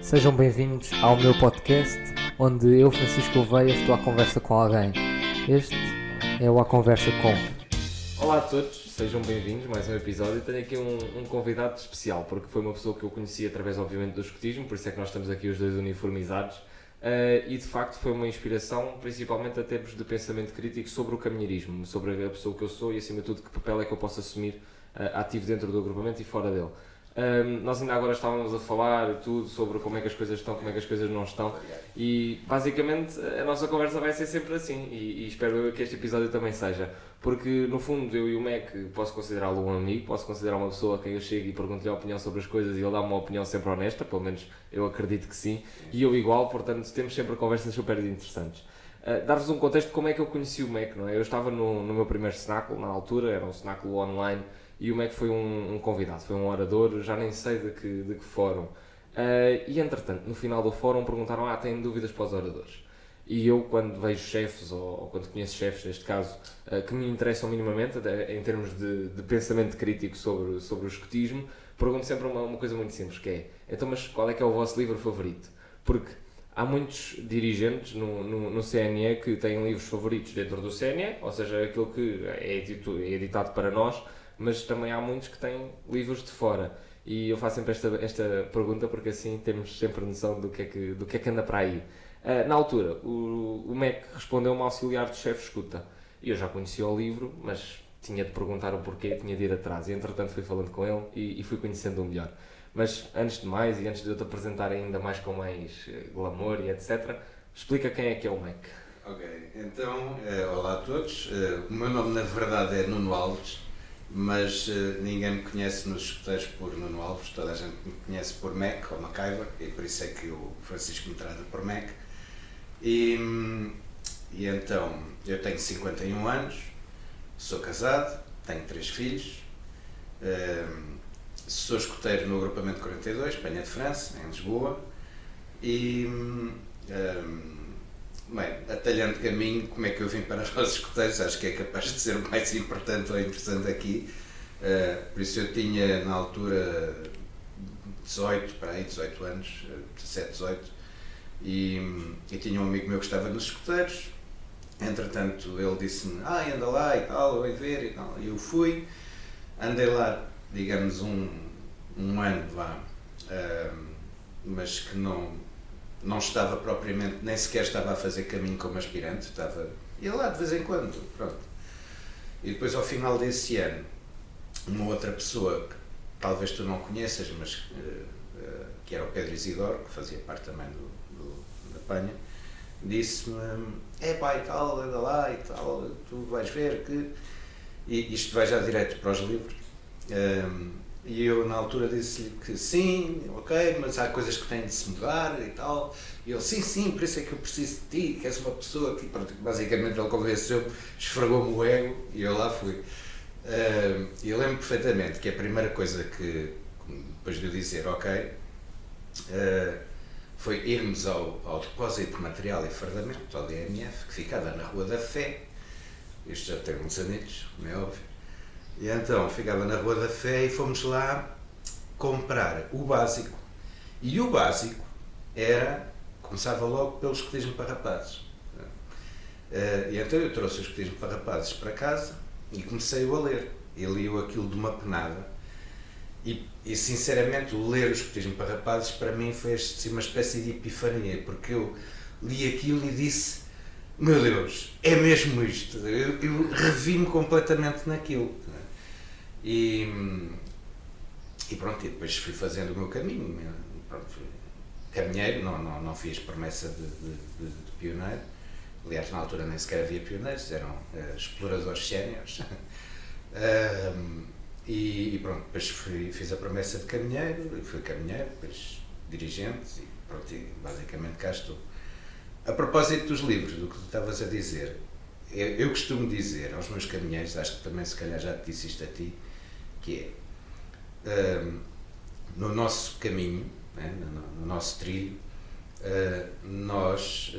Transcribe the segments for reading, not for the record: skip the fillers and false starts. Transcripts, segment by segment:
Sejam bem-vindos ao meu podcast, onde eu, Francisco Gouveia, estou à conversa com alguém. Este é o A Conversa Com. Olá a todos, sejam bem-vindos a mais um episódio. Tenho aqui um convidado especial, porque foi uma pessoa que eu conheci através, obviamente, do escotismo, por isso é que nós estamos aqui os dois uniformizados. E de facto foi uma inspiração, principalmente a termos de pensamento crítico sobre o caminheirismo, sobre a pessoa que eu sou e, acima de tudo, que papel é que eu posso assumir ativo dentro do agrupamento e fora dele. Nós ainda agora estávamos a falar tudo sobre como é que as coisas estão, como é que as coisas não estão, e basicamente a nossa conversa vai ser sempre assim, e espero que este episódio também seja, porque no fundo eu e o Mac posso considerá-lo um amigo, posso considerar uma pessoa a quem eu chego e pergunto-lhe a opinião sobre as coisas e ele dá-me uma opinião sempre honesta, pelo menos eu acredito que sim, e eu igual, portanto temos sempre conversas super interessantes. Dar-vos um contexto de como é que eu conheci o Mac, não é? Eu estava no meu primeiro cenáculo, na altura, era um cenáculo online, e o Mac foi um convidado, foi um orador, já nem sei de que fórum. E entretanto, no final do fórum perguntaram, têm dúvidas para os oradores? E eu, quando vejo chefes, ou quando conheço chefes, neste caso, que me interessam minimamente, em termos de pensamento crítico sobre o escotismo, pergunto sempre uma coisa muito simples, que é, então, mas qual é que é o vosso livro favorito? Porque há muitos dirigentes no CNE que têm livros favoritos dentro do CNE, ou seja, aquilo que é editado para nós, mas também há muitos que têm livros de fora. E eu faço sempre esta pergunta porque assim temos sempre noção do que é que anda para aí. Na altura, o Mac respondeu-me auxiliar do chefe escuta. E eu já conhecia o livro, mas tinha de perguntar o porquê, tinha de ir atrás. E entretanto fui falando com ele e fui conhecendo-o melhor. Mas antes de mais, e antes de eu te apresentar ainda mais com mais glamour e etc., explica quem é que é o Mac. Ok, então, olá a todos. O meu nome na verdade é Nuno Alves, mas ninguém me conhece nos escuteiros por Nuno Alves, toda a gente me conhece por Mac ou MacIver, e por isso é que o Francisco me trata por Mac. E então, eu tenho 51 anos, sou casado, tenho 3 filhos, sou escuteiro no agrupamento 42, Penha de França, em Lisboa, e bem, atalhando caminho, como é que eu vim para os escuteiros, acho que é capaz de ser o mais importante ou interessante aqui. Por isso eu tinha na altura 18 anos, 17, 18, e tinha um amigo meu que estava nos escuteiros. Entretanto ele disse-me, anda lá e tal, vai ver e tal, e eu fui, andei lá, digamos um ano lá, mas que não estava propriamente, nem sequer estava a fazer caminho como aspirante, ia lá de vez em quando, pronto. E depois ao final desse ano, uma outra pessoa que talvez tu não conheças, mas que era o Pedro Isidoro, que fazia parte também da Penha, disse-me, pá, e tal, anda lá e tal, tu vais ver que... E isto vai já direto para os livros. E eu na altura disse-lhe que sim, ok, mas há coisas que têm de se mudar e tal. E ele, sim, por isso é que eu preciso de ti, que és uma pessoa que, basicamente, ele convenceu-me, esfregou-me o ego e eu lá fui. E eu lembro perfeitamente que a primeira coisa que, depois de eu dizer ok, foi irmos ao depósito de material e fardamento, ao DMF, que ficava na Rua da Fé. Isto já tem muitos anos, como é óbvio. E então ficava na Rua da Fé e fomos lá comprar o básico. E o básico começava logo pelo escotismo para rapazes. E então eu trouxe o escotismo para rapazes para casa e comecei-o a ler. E li-o aquilo de uma penada. E sinceramente, o ler o escotismo para rapazes para mim foi assim, uma espécie de epifania, porque eu li aquilo e disse, meu Deus, é mesmo isto. Eu revi-me completamente naquilo. E pronto, e depois fui fazendo o meu caminho. Pronto, caminheiro, não fiz promessa de pioneiro. Aliás, na altura nem sequer havia pioneiros, eram exploradores séniores. E pronto, depois fiz a promessa de caminheiro, fui caminheiro, depois dirigente, e pronto, e basicamente cá estou. A propósito dos livros, do que tu estavas a dizer, eu costumo dizer aos meus caminheiros, acho que também se calhar já te disse isto a ti, que é, no nosso caminho, no nosso trilho, nós,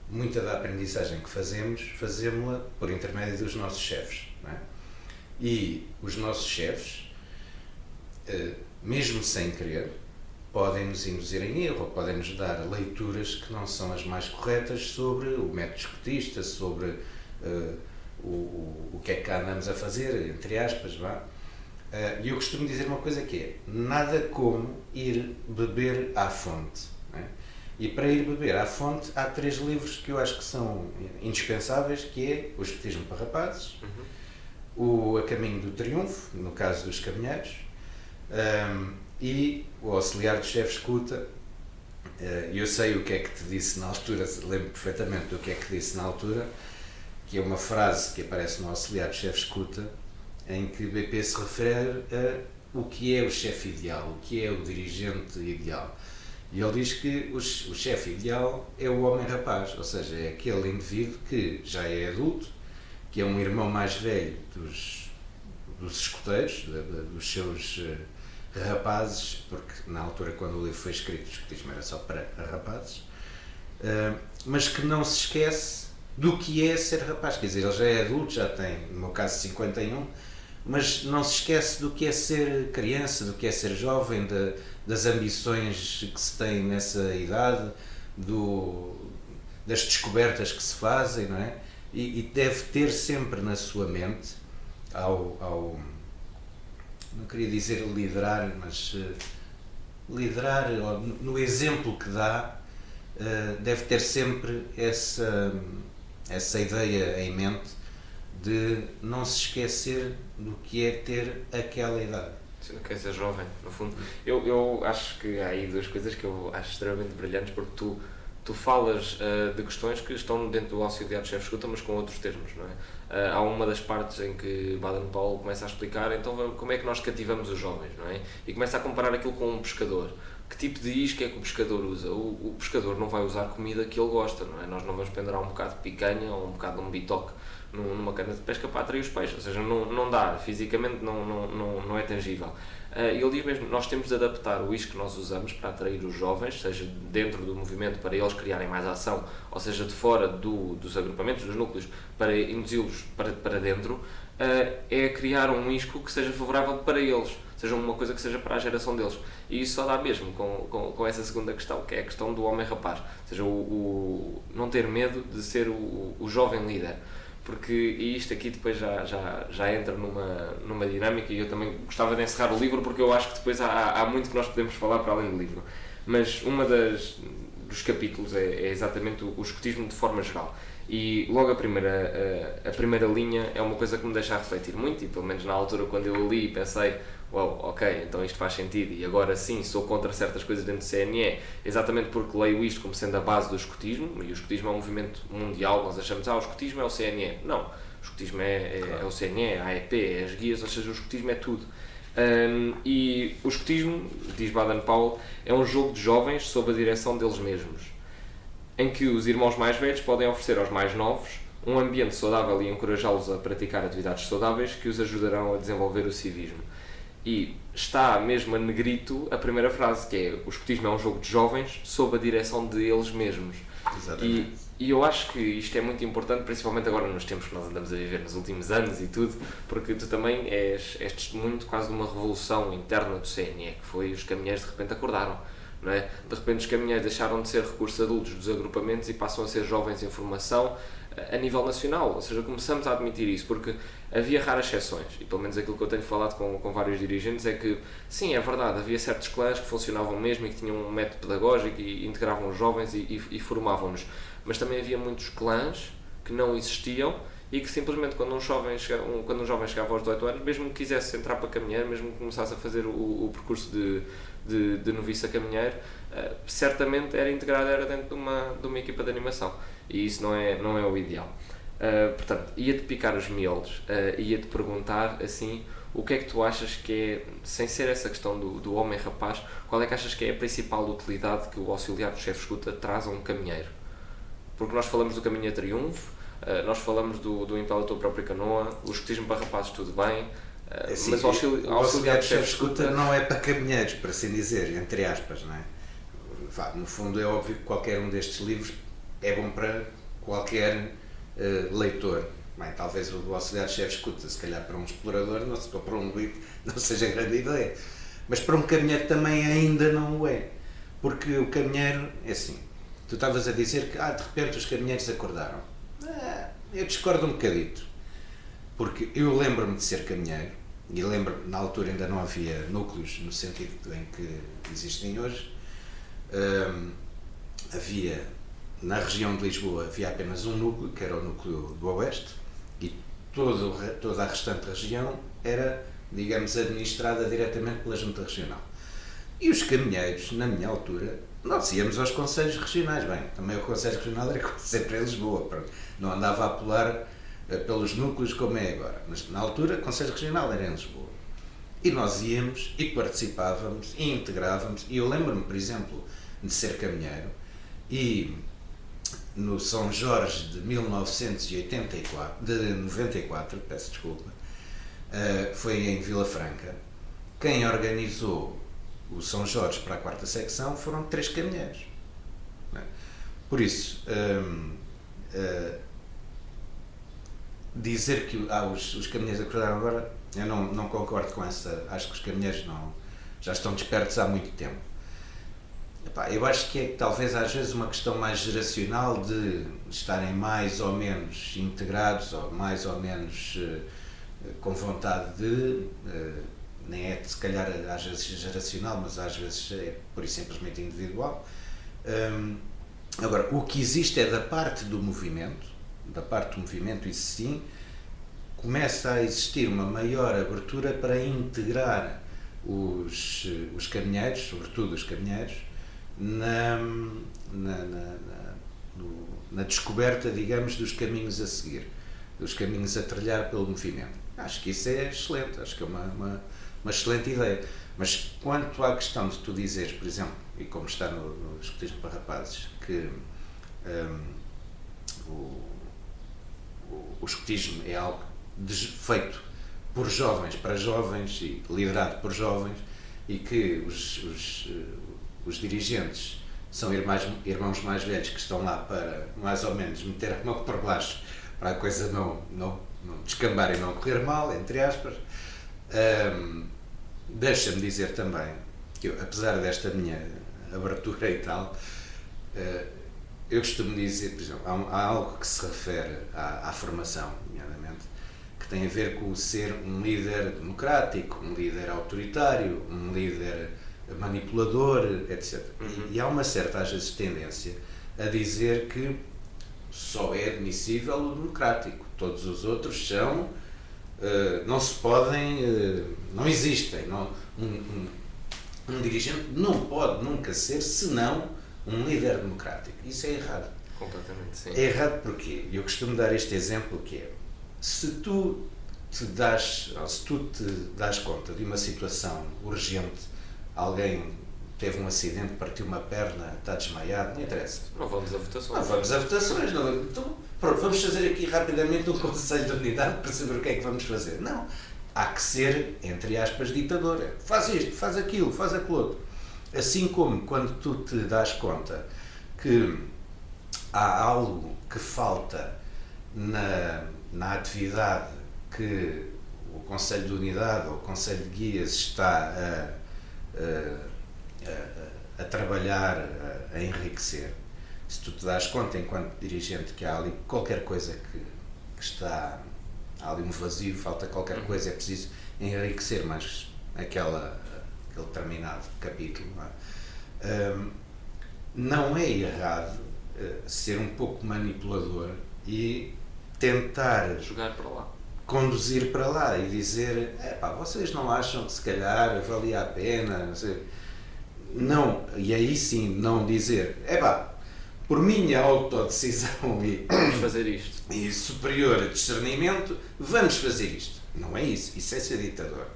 muita da aprendizagem que fazemos-la por intermédio dos nossos chefes, não é? E os nossos chefes, mesmo sem querer, podem nos induzir em erro, ou podem nos dar leituras que não são as mais corretas sobre o método escotista, sobre o que é que cá andamos a fazer, entre aspas, vá. E eu costumo dizer uma coisa que é, nada como ir beber à fonte. Não é? E para ir beber à fonte há 3 livros que eu acho que são indispensáveis, que é o Escotismo para Rapazes, o A Caminho do Triunfo, no caso dos caminheiros, e o Auxiliar do Chefe Escuta. Eu sei o que é que te disse na altura, lembro perfeitamente do que é que disse na altura, que é uma frase que aparece no Auxiliar do Chefe Escuta, em que BP se refere a o que é o chefe ideal, o que é o dirigente ideal. E ele diz que o chefe ideal é o homem rapaz, ou seja, é aquele indivíduo que já é adulto, que é um irmão mais velho dos escoteiros, dos seus rapazes, porque na altura quando o livro foi escrito o escotismo era só para rapazes, mas que não se esquece do que é ser rapaz, quer dizer, ele já é adulto, já tem, no meu caso, 51, mas não se esquece do que é ser criança, do que é ser jovem, das ambições que se tem nessa idade, das descobertas que se fazem, não é? E deve ter sempre na sua mente, não queria dizer liderar, mas liderar, no exemplo que dá, deve ter sempre essa ideia em mente de não se esquecer do que é ter aquela idade. Sim, quer ser jovem, no fundo. Eu acho que há aí 2 coisas que eu acho extremamente brilhantes, porque tu falas de questões que estão dentro do Auxiliar de Chefe Escuta, mas com outros termos, não é? Há uma das partes em que Baden-Powell começa a explicar então como é que nós cativamos os jovens, não é? E começa a comparar aquilo com um pescador. Que tipo de isca é que o pescador usa? O pescador não vai usar comida que ele gosta, não é? Nós não vamos pendurar um bocado de picanha ou um bocado de um bitoque numa cana de pesca para atrair os peixes, ou seja, não dá, fisicamente não é tangível. E ele diz mesmo, nós temos de adaptar o isco que nós usamos para atrair os jovens, seja dentro do movimento para eles criarem mais ação, ou seja de fora dos agrupamentos, dos núcleos, para induzi-los para dentro, é criar um isco que seja favorável para eles, seja uma coisa que seja para a geração deles. E isso só dá mesmo com essa segunda questão, que é a questão do homem-rapaz, ou seja, o não ter medo de ser o jovem líder. Porque isto aqui depois já entra numa dinâmica, e eu também gostava de encerrar o livro, porque eu acho que depois há muito que nós podemos falar para além do livro. Mas dos capítulos é exatamente o escotismo de forma geral. E logo a primeira linha é uma coisa que me deixa a refletir muito, e pelo menos na altura quando eu li pensei, uau, ok, então isto faz sentido, e agora sim sou contra certas coisas dentro do CNE, exatamente porque leio isto como sendo a base do escotismo, e o escotismo é um movimento mundial, nós achamos, o escotismo é o CNE. Não, o escotismo é o CNE, a AEP, é as guias, ou seja, o escotismo é tudo. E o escotismo, diz Baden-Powell, é um jogo de jovens sob a direção deles mesmos, em que os irmãos mais velhos podem oferecer aos mais novos um ambiente saudável e encorajá-los a praticar atividades saudáveis que os ajudarão a desenvolver o civismo. E está mesmo a negrito a primeira frase, que é: o escotismo é um jogo de jovens sob a direção de eles mesmos. Exatamente. E eu acho que isto é muito importante, principalmente agora nos tempos que nós andamos a viver, nos últimos anos e tudo, porque tu também és testemunho de quase de uma revolução interna do CNE, que foi os caminheiros de repente acordaram. Não é? De repente os caminheiros deixaram de ser recursos adultos dos agrupamentos e passam a ser jovens em formação a nível nacional, ou seja, começamos a admitir isso, porque havia raras exceções, e pelo menos aquilo que eu tenho falado com vários dirigentes é que, sim, é verdade, havia certos clãs que funcionavam mesmo e que tinham um método pedagógico e integravam os jovens e formavam-nos, mas também havia muitos clãs que não existiam e que simplesmente quando um jovem chegava aos 18 anos, mesmo que quisesse entrar para caminhar, mesmo que começasse a fazer o percurso de noviço a caminheiro, certamente era dentro de uma equipa de animação, e isso não é o ideal. Portanto, ia-te picar os miolos, ia-te perguntar assim, o que é que tu achas que é, sem ser essa questão do homem-rapaz, qual é que achas que é a principal utilidade que o auxiliar do chefe escuta traz a um caminheiro? Porque nós falamos do caminho a triunfo, nós falamos do impela a tua própria canoa, o escotismo para rapazes tudo bem, assim, mas o auxiliar de chefe escuta não é para caminheiros, para assim dizer, entre aspas, não é? No fundo é óbvio que qualquer um destes livros é bom para qualquer leitor. Bem, talvez o auxiliar de chefe escuta, se calhar para um explorador, ou para um livro, não seja grande ideia, mas para um caminheiro também ainda não o é. Porque o caminheiro, é assim, tu estavas a dizer que de repente os caminheiros acordaram. Eu discordo um bocadito, porque eu lembro-me de ser caminheiro, e lembro-me, na altura ainda não havia núcleos no sentido em que existem hoje. Havia, na região de Lisboa, havia apenas um núcleo, que era o núcleo do Oeste, e toda a restante região era, digamos, administrada diretamente pela Junta Regional. E os caminheiros, na minha altura, nós íamos aos conselhos regionais. Bem, também o Conselho Regional era sempre em Lisboa, pronto. Não andava a pular pelos núcleos como é agora. Mas na altura, o Conselho Regional era em Lisboa. E nós íamos e participávamos e integrávamos. E eu lembro-me, por exemplo, de ser caminheiro e no São Jorge de 94, peço desculpa, foi em Vila Franca. Quem organizou o São Jorge para a 4ª secção foram 3 caminheiros. Por isso, dizer que os caminheiros acordaram agora, eu não concordo com essa. Acho que os caminheiros já estão despertos há muito tempo. Eu acho que é talvez às vezes uma questão mais geracional de estarem mais ou menos integrados ou mais ou menos com vontade de, nem é se calhar às vezes geracional, mas às vezes é pura e simplesmente individual. Agora, o que existe é da parte do movimento, isso sim, começa a existir uma maior abertura para integrar os caminheiros, sobretudo os caminheiros, na descoberta, digamos, dos caminhos a seguir, dos caminhos a trilhar pelo movimento. Acho que isso é excelente, acho que é uma excelente ideia. Mas quanto à questão de tu dizeres, por exemplo, e como está no escotismo para rapazes, que o escotismo é algo feito por jovens, para jovens e liderado por jovens, e que os dirigentes são irmãos mais velhos que estão lá para, mais ou menos, meter a mão para baixo para a coisa não descambar e não correr mal, entre aspas. Deixa-me dizer também que eu, apesar desta minha abertura e tal, eu costumo dizer, por exemplo, há algo que se refere à formação, nomeadamente, que tem a ver com o ser um líder democrático, um líder autoritário, um líder manipulador, etc. E há uma certa, às vezes, tendência a dizer que só é admissível o democrático, todos os outros são, não se podem, não existem, um dirigente não pode nunca ser senão um líder democrático. Isso é errado. Completamente, sim. É errado porque eu costumo dar este exemplo que é, se tu te das conta de uma situação urgente, alguém teve um acidente, partiu uma perna, está desmaiado, não interessa. Não vamos a votações. Então, pronto, vamos fazer aqui rapidamente um conselho de unidade para saber o que é que vamos fazer. Não. Há que ser, entre aspas, ditador. Faz isto, faz aquilo, faz aquilo outro. Assim como quando tu te das conta que há algo que falta na atividade que o Conselho de Unidade ou o Conselho de Guias está a trabalhar, a enriquecer, se tu te das conta enquanto dirigente que há ali qualquer coisa que está, há ali um vazio, falta qualquer coisa, é preciso enriquecer mais aquele determinado capítulo, não é errado ser um pouco manipulador e tentar jogar para lá, conduzir para lá e dizer, vocês não acham que se calhar valia a pena, não, e aí sim não dizer, por minha autodecisão vamos fazer isto e superior discernimento, vamos fazer isto. Não é isso, isso é ser ditador.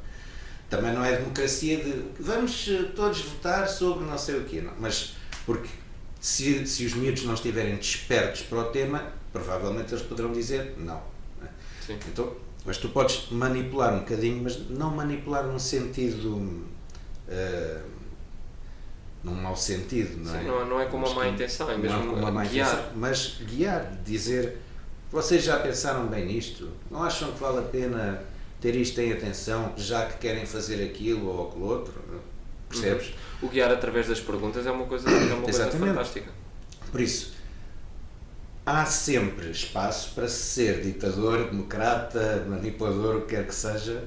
Também não é democracia de vamos todos votar sobre não sei o quê, não. Mas porque se os miúdos não estiverem despertos para o tema, provavelmente eles poderão dizer não. Sim. Então, mas tu podes manipular um bocadinho, mas não manipular num sentido, num mau sentido, não é? Sim, não é com uma má intenção, é mesmo guiar. Mas guiar, dizer, vocês já pensaram bem nisto? Não acham que vale a pena ter isto em atenção, já que querem fazer aquilo ou aquilo outro? percebes? O guiar através das perguntas é uma coisa fantástica. Por isso, há sempre espaço para ser ditador, democrata, manipulador, o que quer que seja,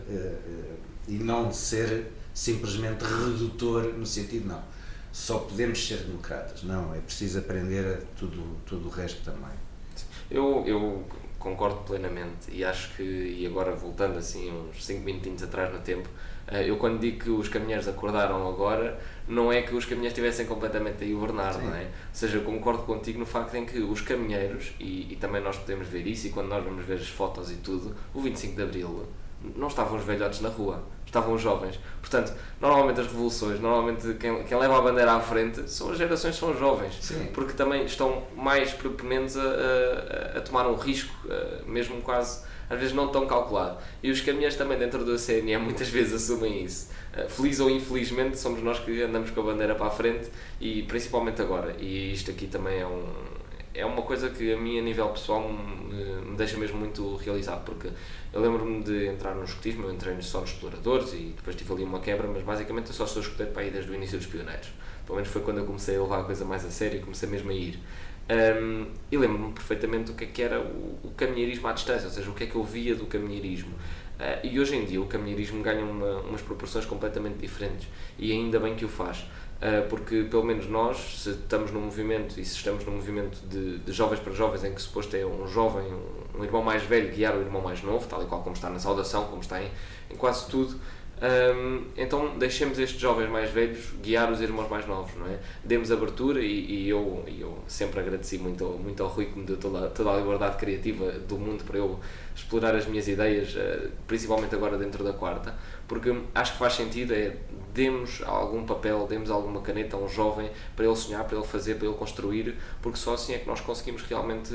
e não ser simplesmente redutor no sentido, não, só podemos ser democratas. Não, é preciso aprender a tudo o resto também. Eu concordo plenamente e acho que, e agora voltando assim uns 5 minutinhos atrás no tempo, eu quando digo que os caminheiros acordaram agora, não é que os caminheiros estivessem completamente a hibernar, não é? Ou seja, eu concordo contigo no facto em que os caminheiros, e também nós podemos ver isso, e quando nós vamos ver as fotos e tudo, o 25 de Abril não estavam os velhotes na rua, estavam os jovens. Portanto, normalmente as revoluções, quem leva a bandeira à frente são as gerações, são os jovens. Sim. Porque também estão mais propensos a tomar um risco, mesmo quase, às vezes não tão calculado. E os caminhões também dentro da CNE muitas vezes assumem isso. Feliz ou infelizmente somos nós que andamos com a bandeira para a frente, e principalmente agora. E isto aqui também é uma coisa que a mim, a nível pessoal, me deixa mesmo muito realizado, porque eu lembro-me de entrar no escotismo. Eu entrei só nos exploradores e depois tive ali uma quebra, mas basicamente eu só sou escoteiro para ir desde o início dos pioneiros. Pelo menos foi quando eu comecei a levar a coisa mais a sério e comecei mesmo a ir. E lembro-me perfeitamente do que era o caminheirismo à distância, ou seja, o que é que eu via do caminheirismo. E hoje em dia o caminheirismo ganha umas proporções completamente diferentes, e ainda bem que o faz. Porque pelo menos nós, se estamos num movimento, e se estamos num movimento de jovens para jovens, em que suposto é um jovem, um irmão mais velho guiar o irmão mais novo, tal e qual como está na saudação, como está em quase tudo, então deixemos estes jovens mais velhos guiar os irmãos mais novos, não é? Demos abertura, e eu sempre agradeci muito ao Rui, que me deu toda a liberdade criativa do mundo para eu explorar as minhas ideias, principalmente agora dentro da quarta, porque acho que faz sentido, demos algum papel, demos alguma caneta a um jovem para ele sonhar, para ele fazer, para ele construir, porque só assim é que nós conseguimos realmente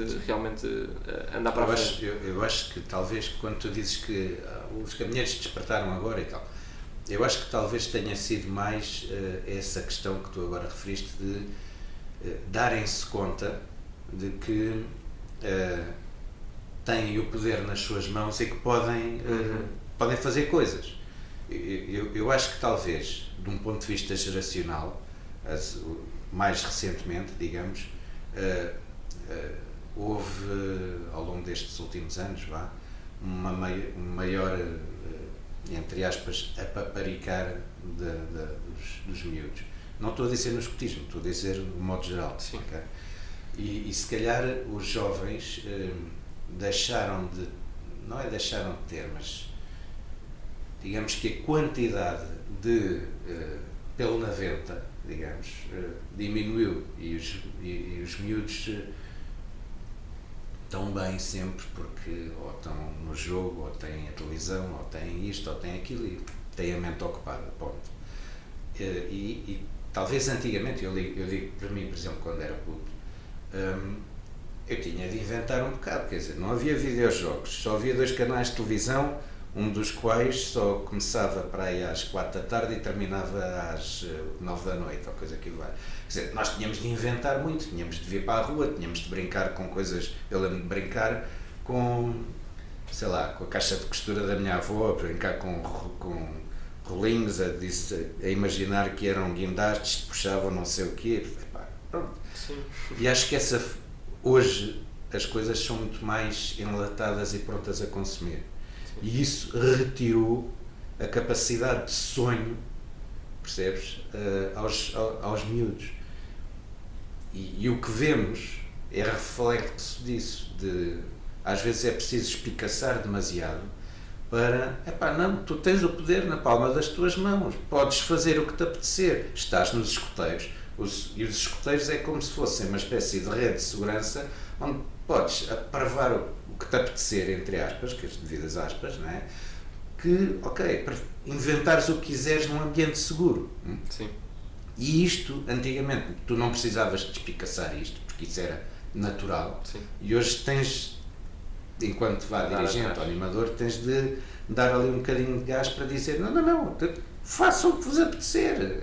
andar para a frente. Eu acho que talvez, quando tu dizes que os caminheiros despertaram agora e tal, eu acho que talvez tenha sido mais essa questão que tu agora referiste, de darem-se conta de que têm o poder nas suas mãos e que podem fazer coisas. Eu acho que talvez, de um ponto de vista geracional, mais recentemente, digamos, houve, ao longo destes últimos anos, uma maior, entre aspas, apaparicar dos miúdos. Não estou a dizer no escotismo, estou a dizer de modo geral. Sim. Okay? E se calhar os jovens não é deixaram de ter, mas digamos que a quantidade de pelo na venta, digamos, diminuiu, e os miúdos estão bem sempre, porque ou estão no jogo, ou têm a televisão, ou têm isto, ou têm aquilo, e têm a mente ocupada, ponto. E talvez antigamente, eu digo para mim, por exemplo, quando era puto, eu tinha de inventar um bocado, quer dizer, não havia videojogos, só havia 2 canais de televisão, um dos quais só começava para aí às 4 da tarde e terminava às 9 da noite, ou coisa que vai. Quer dizer, nós tínhamos de inventar muito, tínhamos de vir para a rua, tínhamos de brincar com coisas. Eu lembro de brincar com, sei lá, com a caixa de costura da minha avó, brincar com rolinhos, a imaginar que eram guindastes que puxavam não sei o quê. Pronto. Sim. E acho que hoje as coisas são muito mais enlatadas e prontas a consumir. E isso retirou a capacidade de sonho, percebes, aos miúdos. E o que vemos é reflexo disso, às vezes é preciso espicaçar demasiado para, não, tu tens o poder na palma das tuas mãos, podes fazer o que te apetecer, estás nos escoteiros, e os escoteiros é como se fossem uma espécie de rede de segurança, onde podes aparvar o que te apetecer, entre aspas, que as devidas aspas, não é? Que, para inventares o que quiseres num ambiente seguro. Sim. E isto, antigamente, tu não precisavas de espicaçar isto, porque isso era natural. Sim. E hoje tens, enquanto dirigente ou animador, tens de dar ali um bocadinho de gás para dizer, não, façam o que vos apetecer.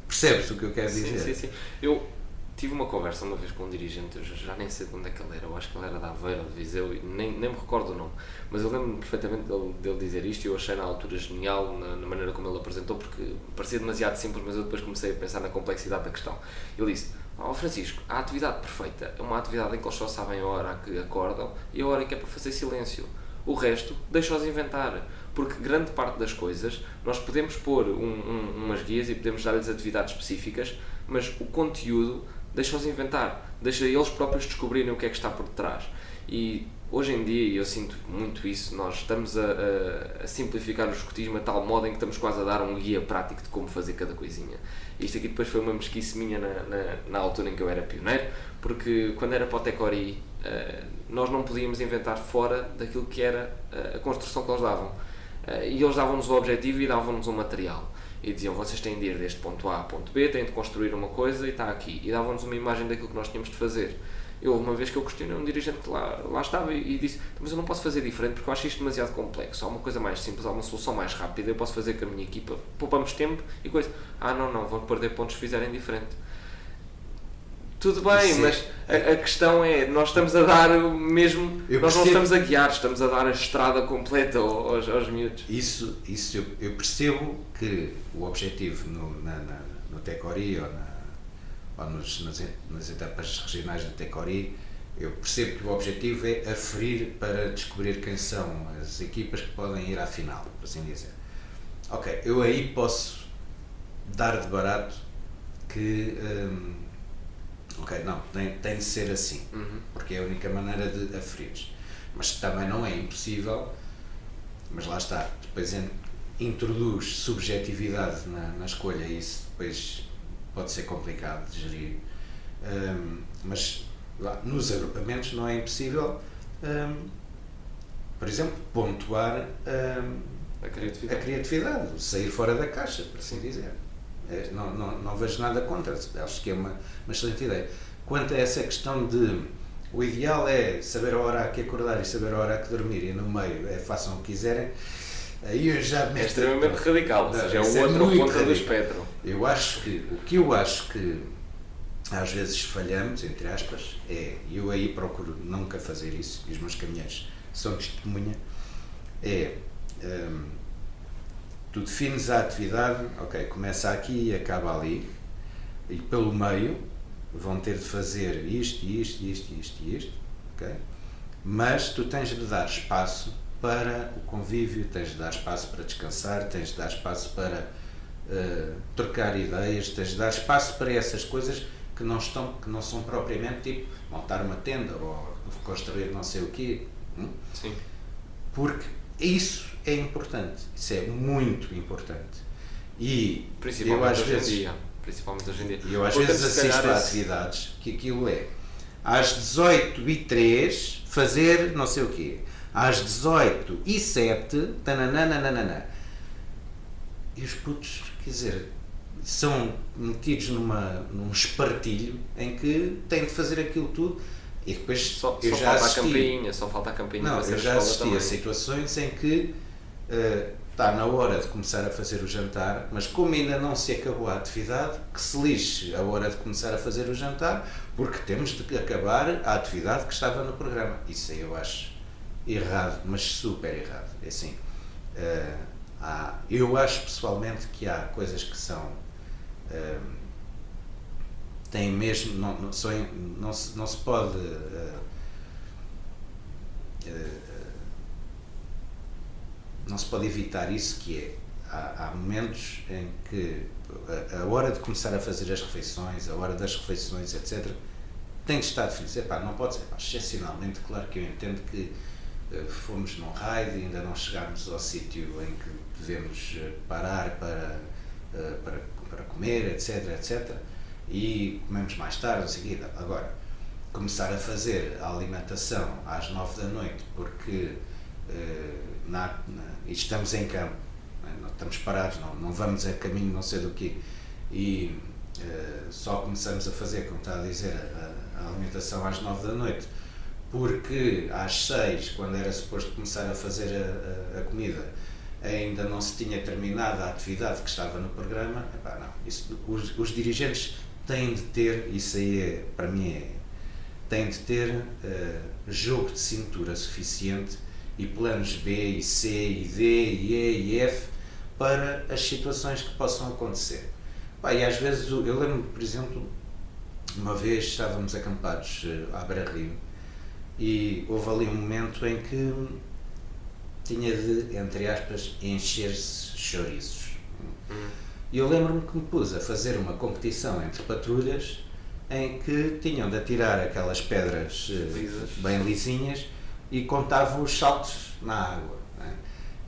Percebes o que eu quero dizer? Sim. tive uma conversa uma vez com um dirigente, eu já nem sei de onde é que ele era, eu acho que ele era da Aveiro ou de Viseu, nem me recordo o nome, mas eu lembro-me perfeitamente dele dizer isto e eu achei na altura genial na maneira como ele apresentou, porque parecia demasiado simples, mas eu depois comecei a pensar na complexidade da questão. Ele disse: Francisco, a atividade perfeita é uma atividade em que eles só sabem a hora que acordam e a hora em que é para fazer silêncio. O resto, deixa-os inventar, porque grande parte das coisas nós podemos pôr umas guias e podemos dar-lhes atividades específicas, mas o conteúdo deixa-os inventar, deixa eles próprios descobrirem o que é que está por detrás. E hoje em dia, eu sinto muito isso, nós estamos a simplificar o escotismo a tal modo em que estamos quase a dar um guia prático de como fazer cada coisinha. Isto aqui depois foi uma mesquice minha na altura em que eu era pioneiro, porque quando era para o Tecori, nós não podíamos inventar fora daquilo que era a construção que eles davam. E eles davam-nos o objetivo e davam-nos um material. E diziam: vocês têm de ir deste ponto A a ponto B, têm de construir uma coisa e está aqui. E davam-nos uma imagem daquilo que nós tínhamos de fazer. Uma vez que eu questionei um dirigente que lá estava e disse: mas eu não posso fazer diferente porque eu acho isto demasiado complexo. Há uma coisa mais simples, há uma solução mais rápida, eu posso fazer com a minha equipa, poupamos tempo e coisa. Não, vão perder pontos se fizerem diferente. Tudo bem, mas a questão é, nós estamos a dar mesmo, nós não estamos a guiar, estamos a dar a estrada completa aos miúdos. Isso eu percebo que o objetivo no Tecori ou nas etapas regionais do Tecori, eu percebo que o objetivo é aferir para descobrir quem são as equipas que podem ir à final, por assim dizer. Ok, eu aí posso dar de barato que tem de ser assim, porque é a única maneira de aferir. Mas também não é impossível, mas lá está, depois introduz subjetividade na escolha e isso depois pode ser complicado de gerir. Mas lá, nos agrupamentos não é impossível, por exemplo, pontuar a criatividade, sair fora da caixa, por assim dizer. Não vejo nada contra, acho que é uma excelente ideia. Quanto a essa questão de o ideal é saber a hora a que acordar e saber a hora a que dormir e no meio façam o que quiserem, aí eu já é extremamente radical, ou seja, é o outro ponto do espectro. Eu acho que às vezes falhamos, entre aspas, eu aí procuro nunca fazer isso, e os meus caminheiros são testemunha, tu defines a atividade, ok, começa aqui e acaba ali, e pelo meio vão ter de fazer isto, ok? Mas tu tens de dar espaço para o convívio, tens de dar espaço para descansar, tens de dar espaço para trocar ideias, tens de dar espaço para essas coisas que não são propriamente tipo montar uma tenda ou construir não sei o quê. Sim. Porque isso é importante, isso é muito importante. E principalmente hoje em dia. Eu às vezes assisto a atividades que aquilo é às 18h03 fazer não sei o quê, às 18h07 tananana. E os putos, quer dizer, são metidos num espartilho em que têm de fazer aquilo tudo e depois só falta a campainha não, para ser eu já assisti também. A situações em que está na hora de começar a fazer o jantar, mas como ainda não se acabou a atividade, que se lixe a hora de começar a fazer o jantar, porque temos de acabar a atividade que estava no programa. Isso aí eu acho errado, mas super errado. É assim, eu acho pessoalmente que há coisas que são têm mesmo, não se pode não se pode evitar isso, que é, há momentos em que a hora de começar a fazer as refeições, a hora das refeições, etc., tem de estar definido. Não pode ser, excepcionalmente, claro que eu entendo que fomos num raid e ainda não chegámos ao sítio em que devemos parar para comer, etc., e comemos mais tarde, em seguida. Agora, começar a fazer a alimentação às 9 da noite, porque e estamos em campo, não estamos parados, não vamos a caminho não sei do quê, e só começamos a fazer, como está a dizer, a alimentação às 9 da noite, porque às 6, quando era suposto começar a fazer a comida, ainda não se tinha terminado a atividade que estava no programa. Não, os dirigentes têm de ter, isso aí para mim têm de ter jogo de cintura suficiente e planos B e C e D e E e F para as situações que possam acontecer. E às vezes, eu lembro, por exemplo, uma vez estávamos acampados à beira-rio e houve ali um momento em que tinha de, entre aspas, encher-se chouriços. E eu lembro-me que me pus a fazer uma competição entre patrulhas em que tinham de atirar aquelas pedras bem lisinhas e contavam os saltos na água. Não é?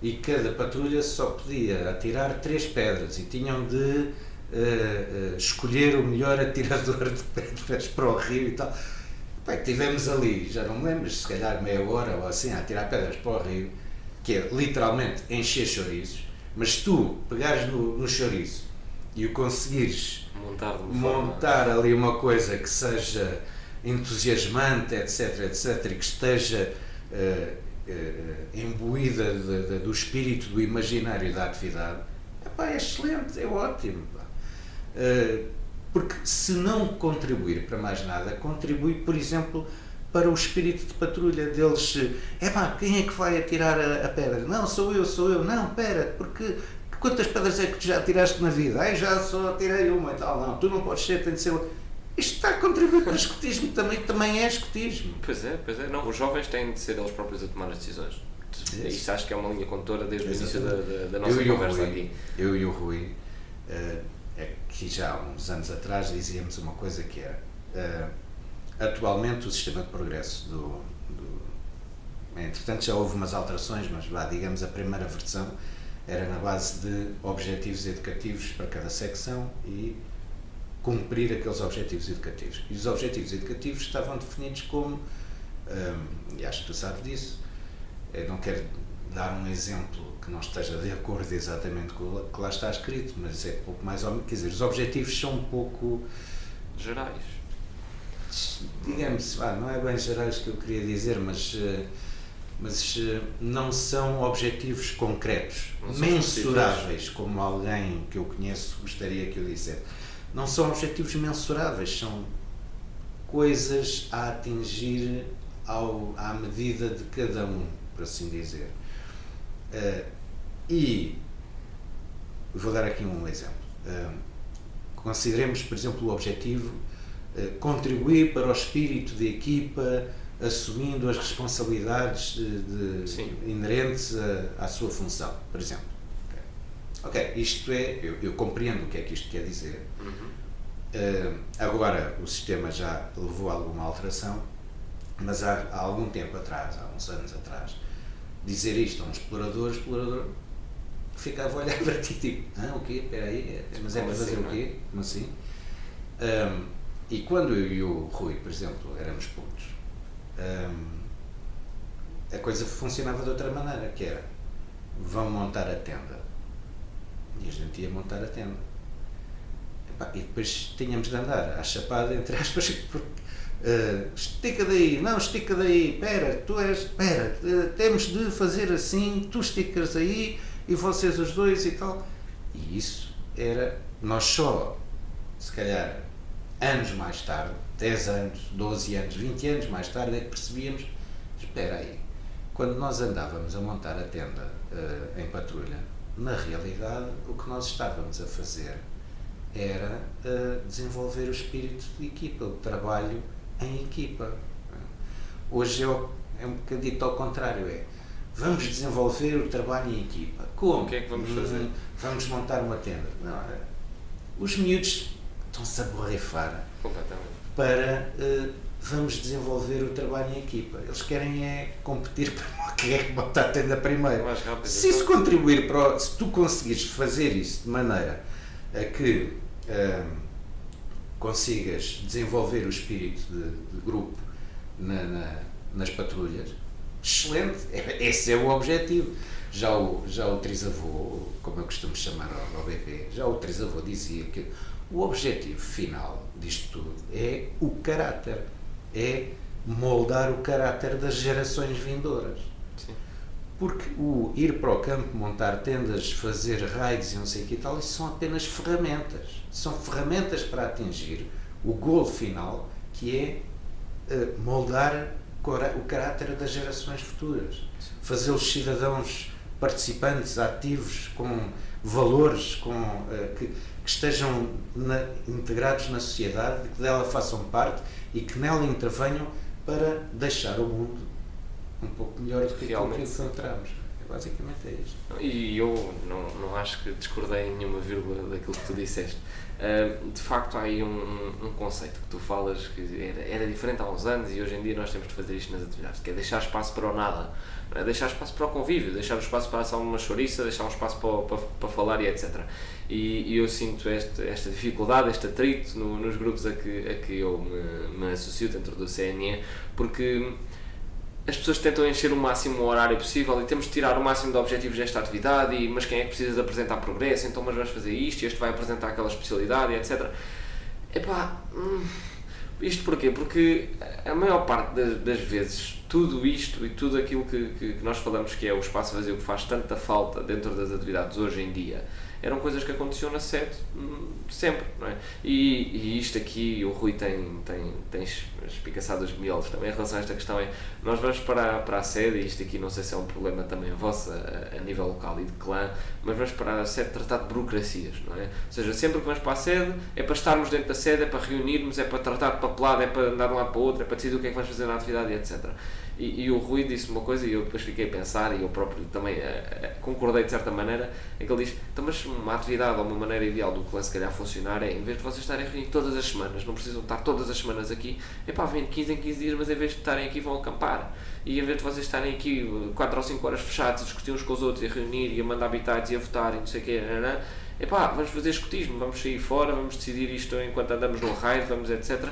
E cada patrulha só podia atirar 3 pedras e tinham de escolher o melhor atirador de pedras para o rio e tal. Tivemos ali, já não me lembro, se calhar meia hora ou assim, a atirar pedras para o rio, que é literalmente encher chouriços, mas tu pegares no chouriço e o conseguires montar ali uma coisa que seja entusiasmante, etc, etc, e que esteja imbuída do espírito, do imaginário da atividade, é excelente, é ótimo. Porque se não contribuir para mais nada, contribui, por exemplo, para o espírito de patrulha deles. Quem é que vai atirar a pedra? Não, sou eu. Não, pera, porque quantas pedras é que tu já tiraste na vida? Já só tirei uma e tal. Não, tu não podes ser, tem de ser outra. Isto está a contribuir para o escotismo também é escotismo. Pois é. Não, os jovens têm de ser eles próprios a tomar as decisões. Isto acho que é uma linha condutora desde o início da nossa conversa aqui. Eu e o Rui, que já há uns anos atrás dizíamos uma coisa que era, atualmente o sistema de progresso entretanto já houve umas alterações, mas digamos a primeira versão era na base de objetivos educativos para cada secção e cumprir aqueles objetivos educativos. E os objetivos educativos estavam definidos como, e acho que tu sabes disso, eu não quero dar um exemplo que não esteja de acordo exatamente com o que lá está escrito, mas é pouco mais ou menos, quer dizer, os objetivos são um pouco gerais, digamos, não é bem gerais que eu queria dizer, mas não são objetivos concretos, mensuráveis, como alguém que eu conheço gostaria que eu dissesse. Não são objetivos mensuráveis, são coisas a atingir à medida de cada um, por assim dizer. E vou dar aqui um exemplo. Consideremos, por exemplo, o objetivo contribuir para o espírito de equipa, assumindo as responsabilidades inerentes à sua função, por exemplo. Ok, isto eu compreendo o que é que isto quer dizer. Agora o sistema já levou a alguma alteração, mas há algum tempo atrás, há uns anos atrás, dizer isto a um explorador ficava a olhar para ti tipo, o quê? Espera aí, mas é para fazer o quê? Como assim? E quando eu e o Rui, por exemplo, éramos putos, a coisa funcionava de outra maneira, que era, vão montar a tenda. E a gente ia montar a tenda. E depois tínhamos de andar à chapada, entre aspas, estica daí, não, estica daí, espera, temos de fazer assim, tu esticas aí e vocês os dois e tal. E isso era, nós só, se calhar, anos mais tarde, 10 anos, 12 anos, 20 anos mais tarde, é que percebíamos, espera aí, quando nós andávamos a montar a tenda em patrulha, na realidade, o que nós estávamos a fazer era desenvolver o espírito de equipa, o trabalho em equipa. Hoje é um bocadito ao contrário, vamos desenvolver o trabalho em equipa. Como? O que é que vamos fazer? Vamos montar uma tenda. Não, os miúdos estão-se a borrifar para vamos desenvolver o trabalho em equipa. Eles querem competir para quem é que bota a tenda primeiro. Mais rápido, se isso contribuir se tu conseguires fazer isso de maneira a que consigas desenvolver o espírito de grupo nas patrulhas, excelente, esse é o objetivo. Já o trisavô, como eu costumo chamar ao BP, já o trisavô dizia que o objetivo final disto tudo é o caráter, é moldar o caráter das gerações vindouras. Sim. Porque o ir para o campo, montar tendas, fazer raids e não sei o que e tal, isso são apenas ferramentas. São ferramentas para atingir o golo final, que é moldar o caráter das gerações futuras. Fazê-los cidadãos participantes, ativos, com valores, que estejam integrados na sociedade, que dela façam parte e que nela intervenham para deixar o mundo um pouco melhor do que aquilo que encontramos. Basicamente é isto. E eu não acho que discordei em nenhuma vírgula daquilo que tu disseste. De facto, há aí um conceito que tu falas que era diferente há uns anos e hoje em dia nós temos de fazer isto nas atividades, que é deixar espaço para o nada, não é? Deixar espaço para o convívio, deixar espaço para assar uma chouriça, deixar um espaço para falar e etc. E eu sinto esta dificuldade, este atrito nos grupos a que eu me associo dentro do CNE, porque as pessoas tentam encher o máximo o horário possível e temos de tirar o máximo de objetivos desta atividade, mas quem é que precisa de apresentar progresso, então mas vamos fazer isto, este vai apresentar aquela especialidade, etc. Isto porquê? Porque a maior parte das vezes tudo isto e tudo aquilo que nós falamos que é o espaço vazio que faz tanta falta dentro das atividades hoje em dia, eram coisas que aconteciam na sede sempre, não é? E isto aqui, o Rui tem espicaçado os miolos também em relação a esta questão, nós vamos para a sede, e isto aqui não sei se é um problema também vosso a nível local e de clã, mas vamos para a sede tratar de burocracias, não é? Ou seja, sempre que vamos para a sede, é para estarmos dentro da sede, é para reunirmos, é para tratar de papelada, é para andar de um lado para o outro, é para decidir o que é que vamos fazer na atividade, etc. E o Rui disse uma coisa e eu depois fiquei a pensar, e eu próprio também concordei de certa maneira, é que ele diz, então mas uma atividade ou uma maneira ideal do clã se calhar funcionar é, em vez de vocês estarem reunidos todas as semanas, não precisam estar todas as semanas aqui, vêm de 15 em 15 dias, mas em vez de estarem aqui vão acampar, e em vez de vocês estarem aqui 4 ou 5 horas fechados a discutir uns com os outros, e a reunir, e a mandar habitats, e a votar, e não sei o quê, vamos fazer escutismo, vamos sair fora, vamos decidir isto enquanto andamos no raio, vamos etc.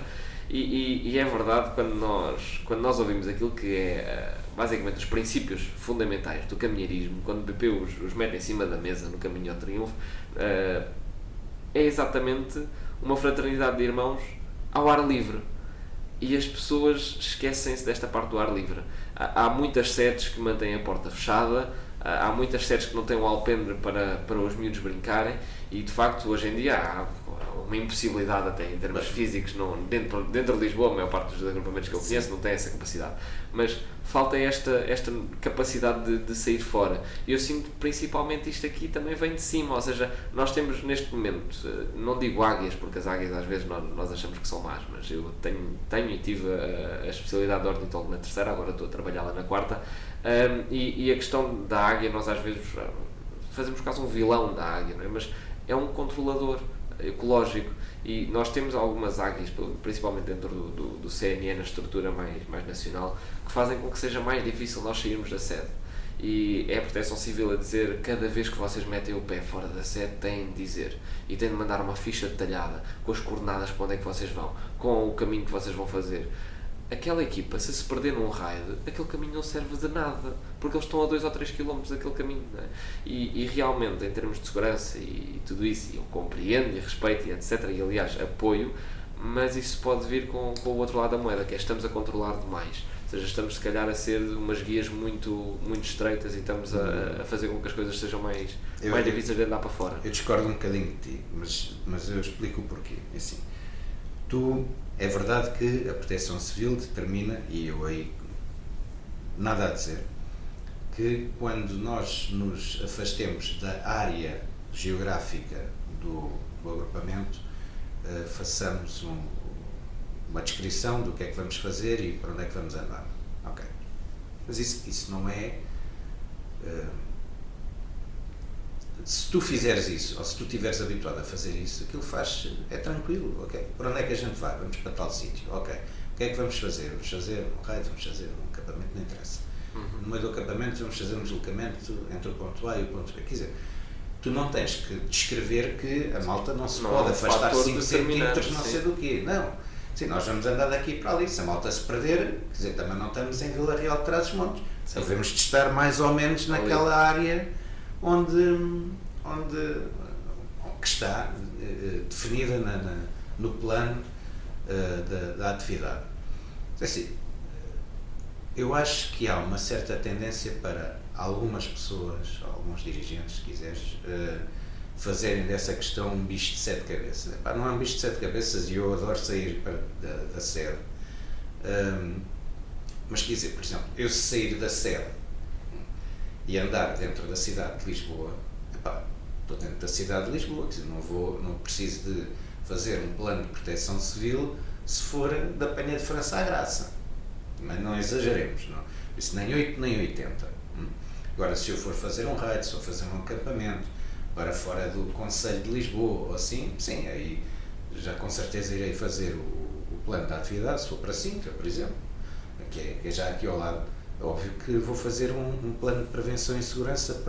E é verdade, quando nós ouvimos aquilo que é basicamente os princípios fundamentais do caminheirismo, quando o BP os mete em cima da mesa no caminho ao triunfo, é exatamente uma fraternidade de irmãos ao ar livre. E as pessoas esquecem-se desta parte do ar livre. Há muitas sedes que mantêm a porta fechada, há muitas sedes que não têm um alpendre para os miúdos brincarem, e de facto hoje em dia há uma impossibilidade até em termos físicos, dentro de Lisboa a maior parte dos agrupamentos que eu conheço não tem essa capacidade, mas falta esta capacidade de sair fora, e eu sinto principalmente isto aqui também vem de cima, ou seja, nós temos neste momento, não digo águias, porque as águias às vezes nós achamos que são más, mas eu tenho e tive a especialidade de ornitólogo na terceira, agora estou a trabalhar lá na quarta, e a questão da águia, nós às vezes fazemos quase um vilão da águia, não é? Mas é um controlador ecológico, e nós temos algumas águias, principalmente dentro do CNE, na estrutura mais nacional, que fazem com que seja mais difícil nós sairmos da sede, e é a Proteção Civil a dizer, cada vez que vocês metem o pé fora da sede têm de dizer, e têm de mandar uma ficha detalhada com as coordenadas para onde é que vocês vão, com o caminho que vocês vão fazer. Aquela equipa, se perder num raid, aquele caminho não serve de nada, porque eles estão a 2 ou 3 km daquele caminho, não é? E realmente, em termos de segurança e tudo isso, eu compreendo e respeito e etc, e aliás apoio, mas isso pode vir com o outro lado da moeda, que é estamos a controlar demais, ou seja, estamos se calhar a ser umas guias muito, muito estreitas, e estamos a fazer com que as coisas sejam mais difíceis de andar para fora. Eu discordo um bocadinho de ti, mas eu explico o porquê. É assim, é verdade que a Proteção Civil determina, e eu aí nada a dizer, que quando nós nos afastemos da área geográfica do agrupamento, façamos uma descrição do que é que vamos fazer e para onde é que vamos andar. Ok. Mas isso não é... se tu fizeres isso, ou se tu estiveres habituado a fazer isso, aquilo é tranquilo, ok? Para onde é que a gente vai? Vamos para tal sítio, ok? O que é que vamos fazer? Vamos fazer um raid, vamos fazer um acampamento, não interessa. No meio do acampamento vamos fazer um deslocamento entre o ponto A e o ponto B. Quer dizer, tu não tens que descrever que a malta não se pode afastar 5 centímetros, não sei do quê. Não. Sim, nós vamos andar daqui para ali. Se a malta se perder, quer dizer, também não estamos em Vila Real de Trás-os-Montes. Devemos de estar mais ou menos naquela área que está definida no plano da atividade. Assim, eu acho que há uma certa tendência para algumas pessoas, alguns dirigentes, se quiseres, fazerem dessa questão um bicho de 7 cabeças. Epá, não é um bicho de 7 cabeças e eu adoro sair da sede. Mas quer dizer, por exemplo, eu sair da sede e andar dentro da cidade de Lisboa, epá, estou dentro da cidade de Lisboa, quer dizer, não preciso de fazer um plano de proteção civil se for da Penha de França à Graça. Mas não exageremos, não. Isso nem 8 nem 80. Agora, se eu for fazer um raid, se eu fazer um acampamento para fora do Concelho de Lisboa ou assim, sim, aí já com certeza irei fazer o plano de atividade, se for para Sintra, por exemplo, que é já aqui ao lado. É óbvio que vou fazer um plano de prevenção e segurança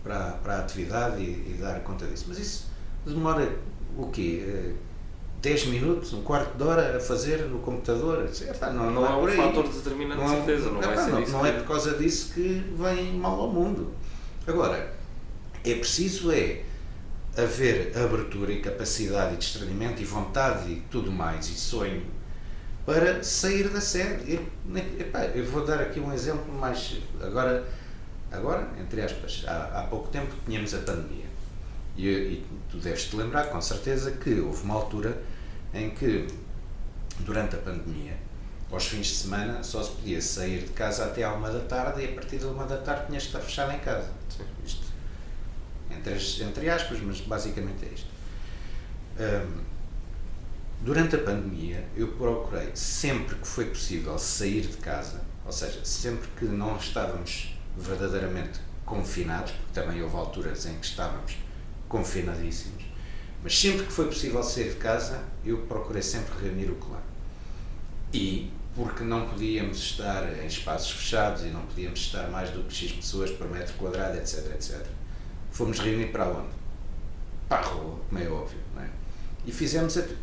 para a atividade e dar conta disso. Mas isso demora o quê? 10 minutos, um quarto de hora a fazer no computador? Epá, não é um fator determinante, de certeza, não vai ser isso. Não é por causa disso que vem mal ao mundo. Agora, é preciso haver abertura e capacidade e discernimento e vontade e tudo mais, e sonho, para sair da sede. Eu vou dar aqui um exemplo mais... Agora entre aspas, há pouco tempo tínhamos a pandemia. E tu deves te lembrar, com certeza, que houve uma altura em que, durante a pandemia, aos fins de semana, só se podia sair de casa até à 1 da tarde e a partir da 1 da tarde tinhas de estar fechado em casa. Sim. Isto, entre aspas, mas basicamente é isto. Durante a pandemia, eu procurei, sempre que foi possível, sair de casa, ou seja, sempre que não estávamos verdadeiramente confinados, porque também houve alturas em que estávamos confinadíssimos, mas sempre que foi possível sair de casa, eu procurei sempre reunir o clã. E, porque não podíamos estar em espaços fechados e não podíamos estar mais do que X pessoas por metro quadrado, etc, etc, fomos reunir para onde? Para a rua, como é óbvio, não é? E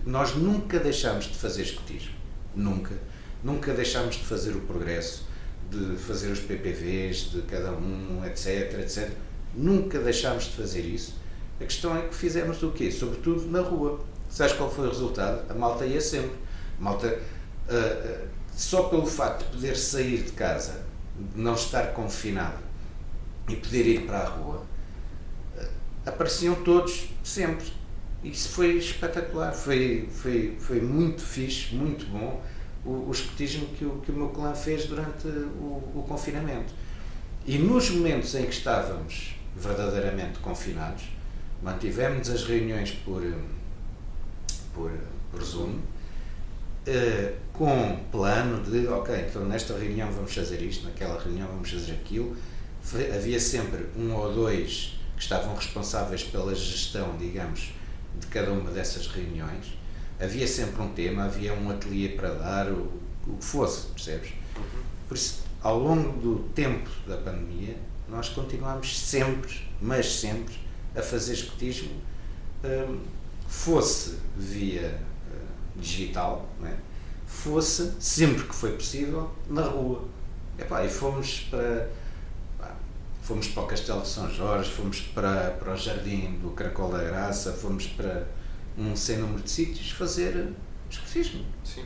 nós nunca deixámos de fazer escotismo, nunca deixámos de fazer o progresso, de fazer os PPVs de cada um, etc, etc, nunca deixámos de fazer isso. A questão é que fizemos o quê? Sobretudo na rua. Sabes qual foi o resultado? A malta ia sempre. A malta, só pelo facto de poder sair de casa, de não estar confinado e poder ir para a rua, apareciam todos sempre. Isso foi espetacular, foi muito fixe, muito bom o escotismo que o meu clã fez durante o confinamento. E nos momentos em que estávamos verdadeiramente confinados, mantivemos as reuniões por Zoom, com plano de, ok, então nesta reunião vamos fazer isto, naquela reunião vamos fazer aquilo. Havia sempre um ou dois que estavam responsáveis pela gestão, digamos, de cada uma dessas reuniões. Havia sempre um tema, havia um ateliê para dar, o que fosse, percebes? Por isso, ao longo do tempo da pandemia, nós continuámos sempre, mas sempre, a fazer escotismo, fosse via digital, não é? Fosse, sempre que foi possível, na rua. E fomos para o Castelo de São Jorge, fomos para o Jardim do Caracol da Graça, fomos para um sem número de sítios fazer escotismo. Sim.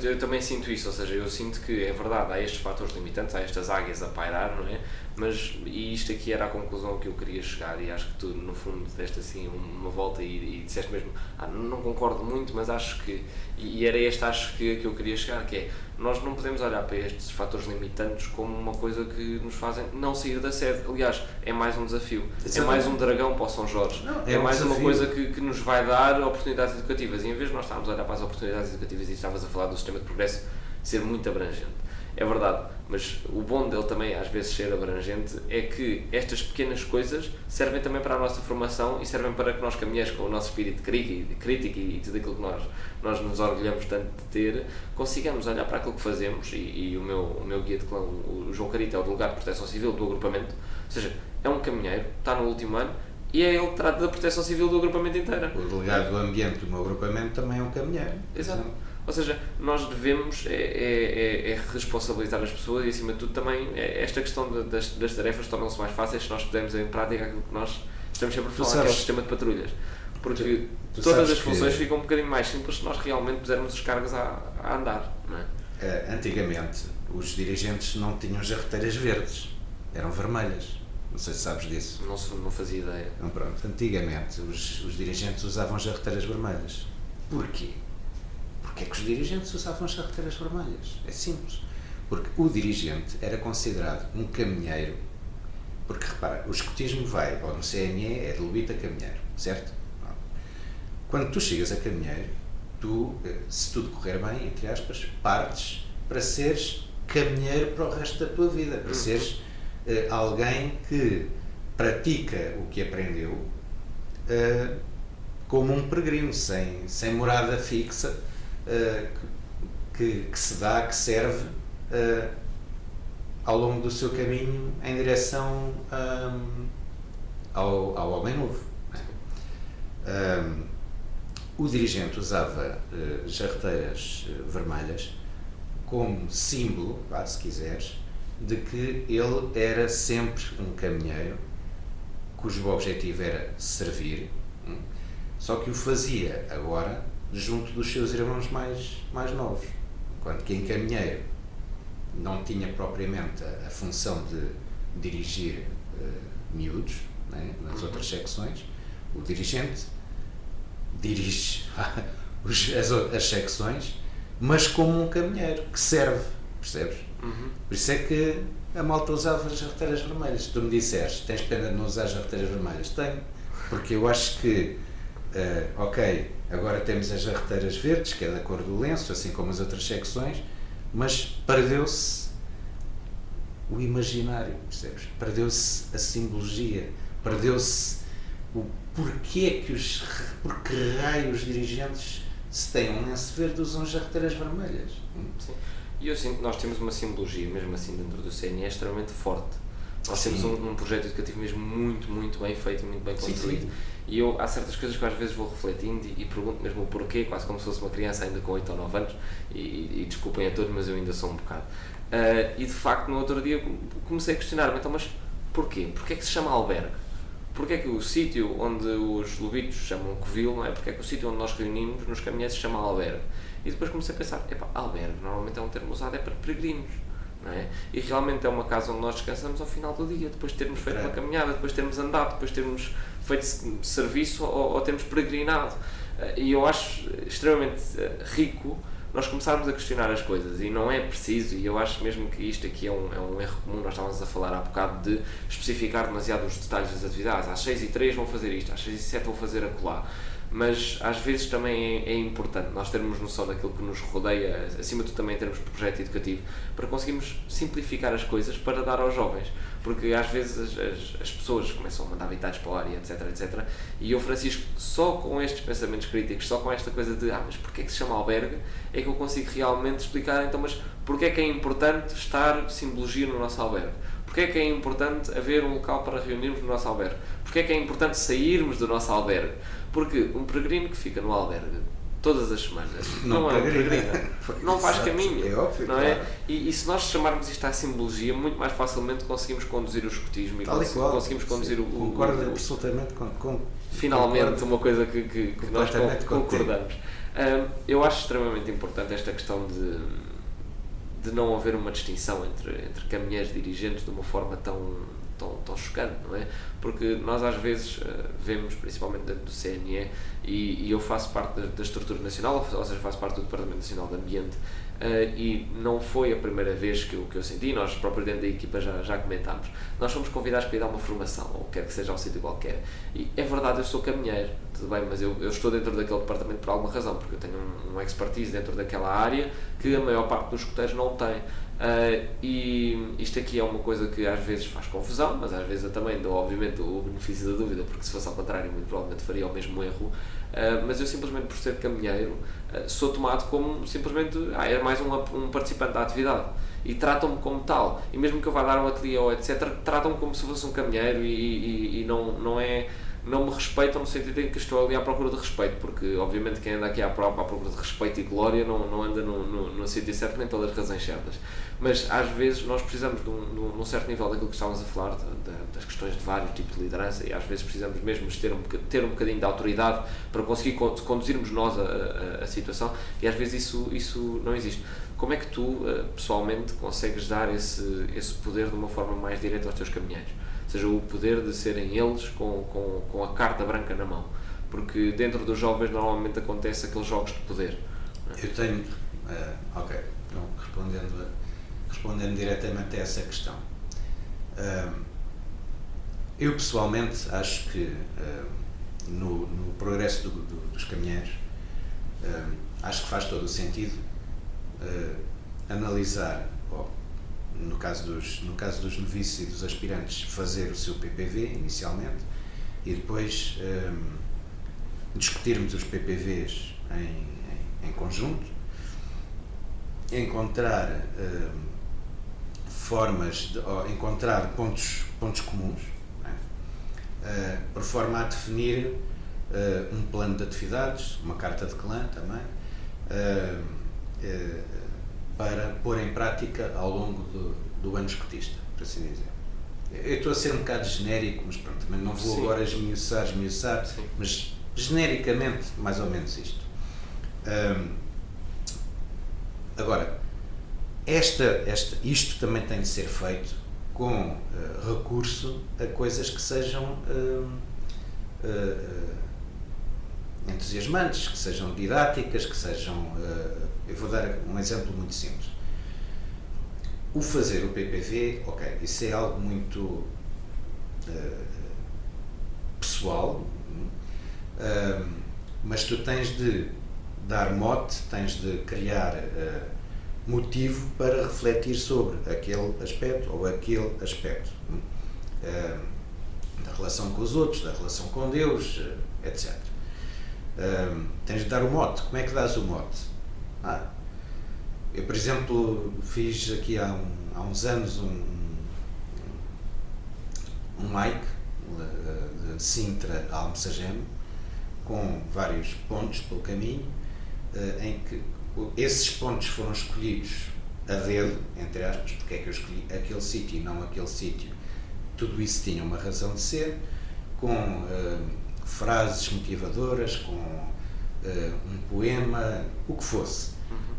Eu também sinto isso, ou seja, eu sinto que é verdade, há estes fatores limitantes, há estas águias a pairar, não é? Mas, e isto aqui era a conclusão que eu queria chegar, e acho que tu, no fundo, deste assim uma volta e disseste mesmo, não concordo muito, mas acho que, e era acho que eu queria chegar, que é, nós não podemos olhar para estes fatores limitantes como uma coisa que nos fazem não sair da sede. Aliás, é mais um desafio, é mais um dragão para o São Jorge, é mais uma coisa que nos vai dar oportunidades educativas, e em vez de nós estarmos a olhar para as oportunidades educativas e estavas a falar do sistema de progresso ser muito abrangente, é verdade, mas o bom dele também às vezes ser abrangente é que estas pequenas coisas servem também para a nossa formação e servem para que nós caminhemos com o nosso espírito crítico e tudo aquilo que nós nos orgulhamos tanto de ter, consigamos olhar para aquilo que fazemos e o meu guia de clã, o João Carita, é o delegado de proteção civil do agrupamento, ou seja, é um caminheiro, está no último ano e é ele que trata da proteção civil do agrupamento inteiro. O delegado do ambiente do meu agrupamento também é um caminheiro. Exato. Ou seja, nós devemos responsabilizar as pessoas e, acima de tudo, também esta questão das tarefas tornam-se mais fáceis se nós pudermos em prática aquilo que nós estamos sempre a falar, que é o sistema de patrulhas. Porque todas as funções ficam um bocadinho mais simples se nós realmente pusermos os cargos a andar, não é? Antigamente, os dirigentes não tinham jarreteiras verdes, eram vermelhas. Não sei se sabes disso. Não fazia ideia. Então, pronto, antigamente os dirigentes usavam jarreteiras vermelhas. Porquê? Porquê é que os dirigentes usavam jarreteiras vermelhas? É simples. Porque o dirigente era considerado um caminheiro, porque repara, o escotismo vai, ou no CNE, é de Lubita a Caminheiro, certo? Quando tu chegas a caminheiro, tu, se tudo correr bem, entre aspas, partes para seres caminheiro para o resto da tua vida, para seres alguém que pratica o que aprendeu como um peregrino, sem morada fixa, que se dá, que serve ao longo do seu caminho em direção ao homem novo. O dirigente usava jarreteiras vermelhas como símbolo, se quiseres, de que ele era sempre um caminheiro cujo objetivo era servir, só que o fazia agora junto dos seus irmãos mais novos, enquanto que em caminheiro não tinha propriamente a função de dirigir miúdos, né, nas outras secções. O dirigente dirige as secções, mas como um caminheiro que serve, percebes? Por isso é que a malta usava as jarreteiras vermelhas. Se tu me disseres, tens pena de não usar as jarreteiras vermelhas? Tenho, porque eu acho que ok, agora temos as jarreteiras verdes, que é da cor do lenço, assim como as outras secções, mas perdeu-se o imaginário, percebes? Perdeu-se a simbologia, perdeu-se o porquê porque raios dirigentes, se têm um lenço verde, usam jarreteiras vermelhas. Sim. E eu sinto que nós temos uma simbologia, mesmo assim dentro do CNE, extremamente forte. Nós temos um projeto educativo mesmo muito bem feito e muito bem construído. Sim. E há certas coisas que às vezes vou refletindo e pergunto mesmo o porquê, quase como se fosse uma criança ainda com 8 ou 9 anos, e desculpem a todos, mas eu ainda sou um bocado. E de facto no outro dia comecei a questionar-me, então, mas porquê? Porquê é que se chama albergue? Porquê é que o sítio onde os lobitos chamam covil, não é? Porquê é que o sítio onde nós reunimos nos caminhões se chama albergue? E depois comecei a pensar, albergue normalmente é um termo usado para peregrinos, não é? E realmente é uma casa onde nós descansamos ao final do dia, depois de termos feito uma caminhada, depois de termos andado, depois de termos feito serviço ou termos peregrinado. E eu acho extremamente rico nós começarmos a questionar as coisas, e não é preciso, e eu acho mesmo que isto aqui é um erro comum. Nós estávamos a falar há bocado de especificar demasiado os detalhes das atividades. Às 6h03 vão fazer isto, às 6h07 vão fazer acolá. Mas às vezes também é importante nós termos noção daquilo que nos rodeia, acima de tudo também em termos de projeto educativo, para conseguirmos simplificar as coisas para dar aos jovens, porque às vezes as pessoas começam a mandar habitados para o ar e etc, e eu, Francisco, só com estes pensamentos críticos, só com esta coisa de mas porquê é que se chama albergue, é que eu consigo realmente explicar, então, mas porquê é que é importante estar simbologia no nosso albergue? Porquê é que é importante haver um local para reunirmos no nosso albergue? Porquê é que é importante sairmos do nosso albergue? Porque um peregrino que fica no albergue todas as semanas não é um peregrino, não faz caminho, é óbvio, não é? E se nós chamarmos isto à simbologia, muito mais facilmente conseguimos conduzir o escotismo e conseguimos conduzir o... Concordo absolutamente com finalmente uma coisa que nós concordamos. Eu acho extremamente importante esta questão de não haver uma distinção entre caminheiros dirigentes de uma forma tão chocante, não é? Porque nós às vezes vemos, principalmente dentro do CNE, e eu faço parte da estrutura nacional, ou seja, faço parte do Departamento Nacional de Ambiente, e não foi a primeira vez que eu senti, nós próprios dentro da equipa já comentámos, nós fomos convidados para ir dar uma formação, ou quer que seja um sítio qualquer, e é verdade, eu sou caminheiro, tudo bem, mas eu estou dentro daquele departamento por alguma razão, porque eu tenho um expertise dentro daquela área que a maior parte dos escoteiros não tem. E isto aqui é uma coisa que às vezes faz confusão, mas às vezes eu também dou, obviamente, o benefício da dúvida, porque se fosse ao contrário, muito provavelmente faria o mesmo erro. Mas eu, simplesmente por ser caminheiro, sou tomado como simplesmente é mais um participante da atividade, e tratam-me como tal, e mesmo que eu vá dar um ateliê ou etc, tratam-me como se fosse um caminheiro, e não é não me respeitam no sentido em que estou ali à procura de respeito, porque obviamente quem anda aqui à procura de respeito e glória não anda no sítio certo nem pelas razões certas. Mas às vezes nós precisamos de um certo nível daquilo que estávamos a falar, das questões de vários tipos de liderança, e às vezes precisamos mesmo de ter um bocadinho de autoridade para conseguir conduzirmos nós a situação, e às vezes isso não existe. Como é que tu, pessoalmente, consegues dar esse poder de uma forma mais direta aos teus caminheiros? Ou seja, o poder de serem eles com a carta branca na mão. Porque dentro dos jovens normalmente acontece aqueles jogos de poder. Eu tenho... ok, então, respondendo diretamente a essa questão. Eu pessoalmente acho que no progresso dos caminheiros, acho que faz todo o sentido analisar, no caso dos noviços e dos aspirantes, fazer o seu PPV inicialmente e depois discutirmos os PPVs em conjunto, encontrar encontrar pontos comuns, por forma a definir um plano de atividades, uma carta de clã também, para pôr em prática ao longo do ano escotista, por assim dizer. Eu estou a ser um bocado genérico, mas pronto, também não vou agora esmiuçar, mas genericamente, mais ou menos isto. Agora, isto também tem de ser feito com recurso a coisas que sejam entusiasmantes, que sejam didáticas, que sejam... eu vou dar um exemplo muito simples. O fazer o PPV, ok, isso é algo muito pessoal, mas tu tens de dar mote, tens de criar motivo para refletir sobre aquele aspecto ou aquele aspecto da relação com os outros, da relação com Deus, etc. Tens de dar o mote. Como é que dás o mote? Eu, por exemplo, fiz aqui há uns anos um hike de Sintra a Almessagem, com vários pontos pelo caminho, em que esses pontos foram escolhidos a dedo, entre aspas, porque é que eu escolhi aquele sítio e não aquele sítio. Tudo isso tinha uma razão de ser, com frases motivadoras, com um poema, o que fosse,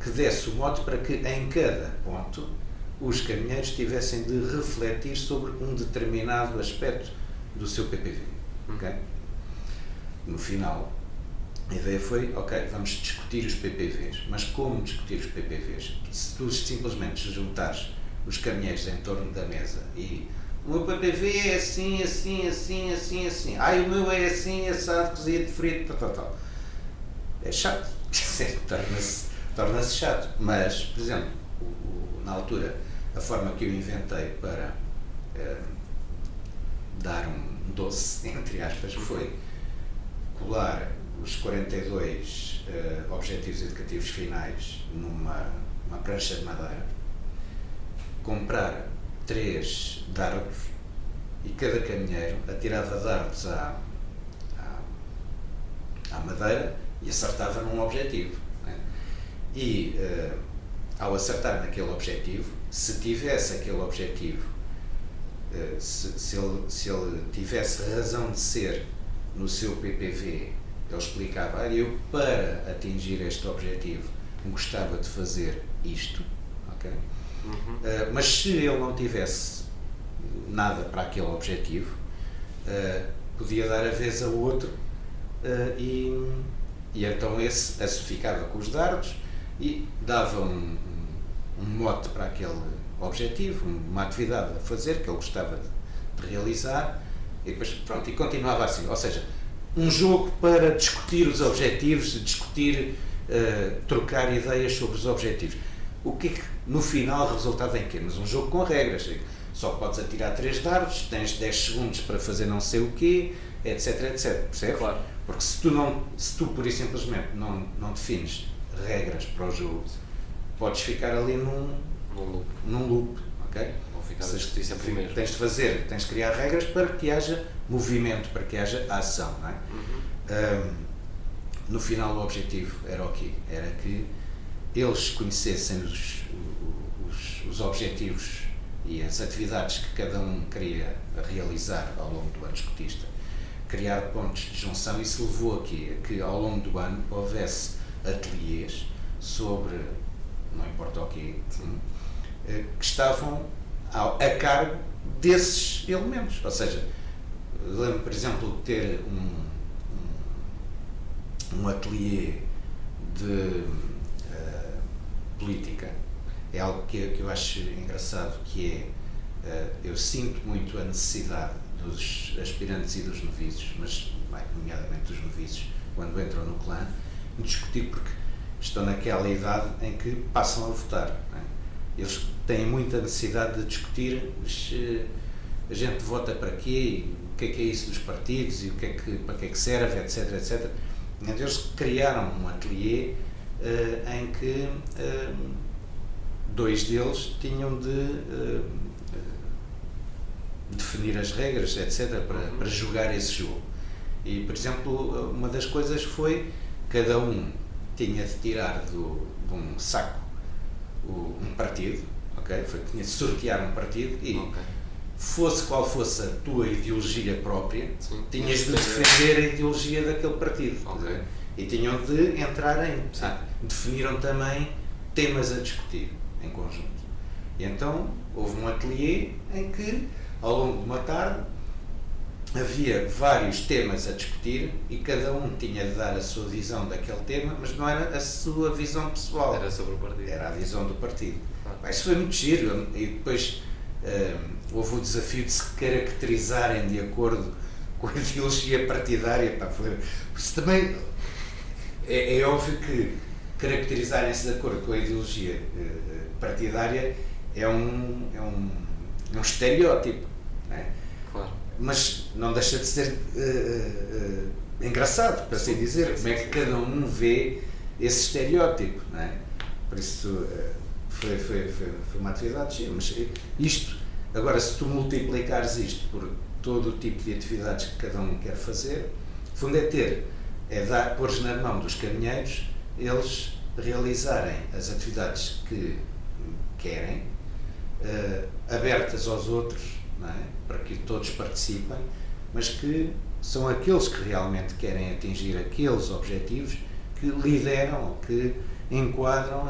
que desse o mote para que em cada ponto os caminheiros tivessem de refletir sobre um determinado aspecto do seu PPV. Okay? No final, a ideia foi, ok, vamos discutir os PPVs, mas como discutir os PPVs? Se tu simplesmente juntares os caminheiros em torno da mesa e o meu PPV é assim, assim, assim, assim, assim, o meu é assim, assado, cozido, frito, tal. É chato, torna-se chato, mas, por exemplo, na altura, a forma que eu inventei para dar um doce, entre aspas, foi colar os 42 objetivos educativos finais numa prancha de madeira, comprar 3 dardos e cada caminheiro atirava dardos à madeira e acertava num objetivo. Né? E ao acertar naquele objetivo, se tivesse aquele objetivo, se ele tivesse razão de ser no seu PPV, ele explicava, eu para atingir este objetivo gostava de fazer isto, okay? Mas se ele não tivesse nada para aquele objetivo, podia dar a vez a outro, e então esse ficava com os dardos e dava um mote para aquele objetivo, uma atividade a fazer que ele gostava de realizar, e depois pronto, e continuava assim, ou seja, um jogo para discutir os objetivos, discutir, trocar ideias sobre os objetivos. O que no final resultava em quê? Mas um jogo com regras. Só podes atirar 3 dardos, tens 10 segundos para fazer não sei o quê, etc, etc. Percebes? Claro. Porque se tu pura e simplesmente não defines regras para o jogo, podes ficar ali num loop. Ok? ok? Vão ficar a discutir sempre o mesmo. Tens de criar regras para que haja movimento, para que haja ação, não é? No final o objetivo era o quê? Era que eles conhecessem os objetivos e as atividades que cada um queria realizar ao longo do ano escotista, criar pontos de junção. Isso levou aqui a que ao longo do ano houvesse ateliês sobre, não importa o quê, que estavam a cargo desses elementos. Ou seja, lembro, por exemplo, de ter um ateliê de política. É algo que eu acho engraçado, que é, eu sinto muito a necessidade dos aspirantes e dos noviços, mas nomeadamente dos noviços, quando entram no clã, discutir, porque estão naquela idade em que passam a votar, não é? Eles têm muita necessidade de discutir, mas a gente vota para quê, o que é isso dos partidos e para que é que serve, etc, etc. Então eles criaram um ateliê em que dois deles tinham de definir as regras, etc, para jogar esse jogo. E, por exemplo, uma das coisas foi cada um tinha de tirar de um saco um partido, ok? Tinha de sortear um partido e, fosse qual fosse a tua ideologia própria, sim, tinhas de defender a ideologia daquele partido. Okay. E tinham de entrar definiram também temas a discutir em conjunto. E então houve um ateliê em que, ao longo de uma tarde, havia vários temas a discutir e cada um tinha de dar a sua visão daquele tema, mas não era a sua visão pessoal. Era sobre o partido. Era a visão do partido. Isso foi muito giro. E depois houve o desafio de se caracterizarem de acordo com a ideologia partidária. Isso também é óbvio que caracterizarem-se de acordo com a ideologia partidária é um estereótipo, não é? Claro. Mas não deixa de ser engraçado, para assim dizer, como é que cada um vê esse estereótipo, não é? Por isso foi uma atividade gira. Mas isto, agora, se tu multiplicares isto por todo o tipo de atividades que cada um quer fazer, no fundo pôr-os na mão dos caminheiros, eles realizarem as atividades que querem, abertas aos outros, não é? Para que todos participem, mas que são aqueles que realmente querem atingir aqueles objetivos que lideram, que enquadram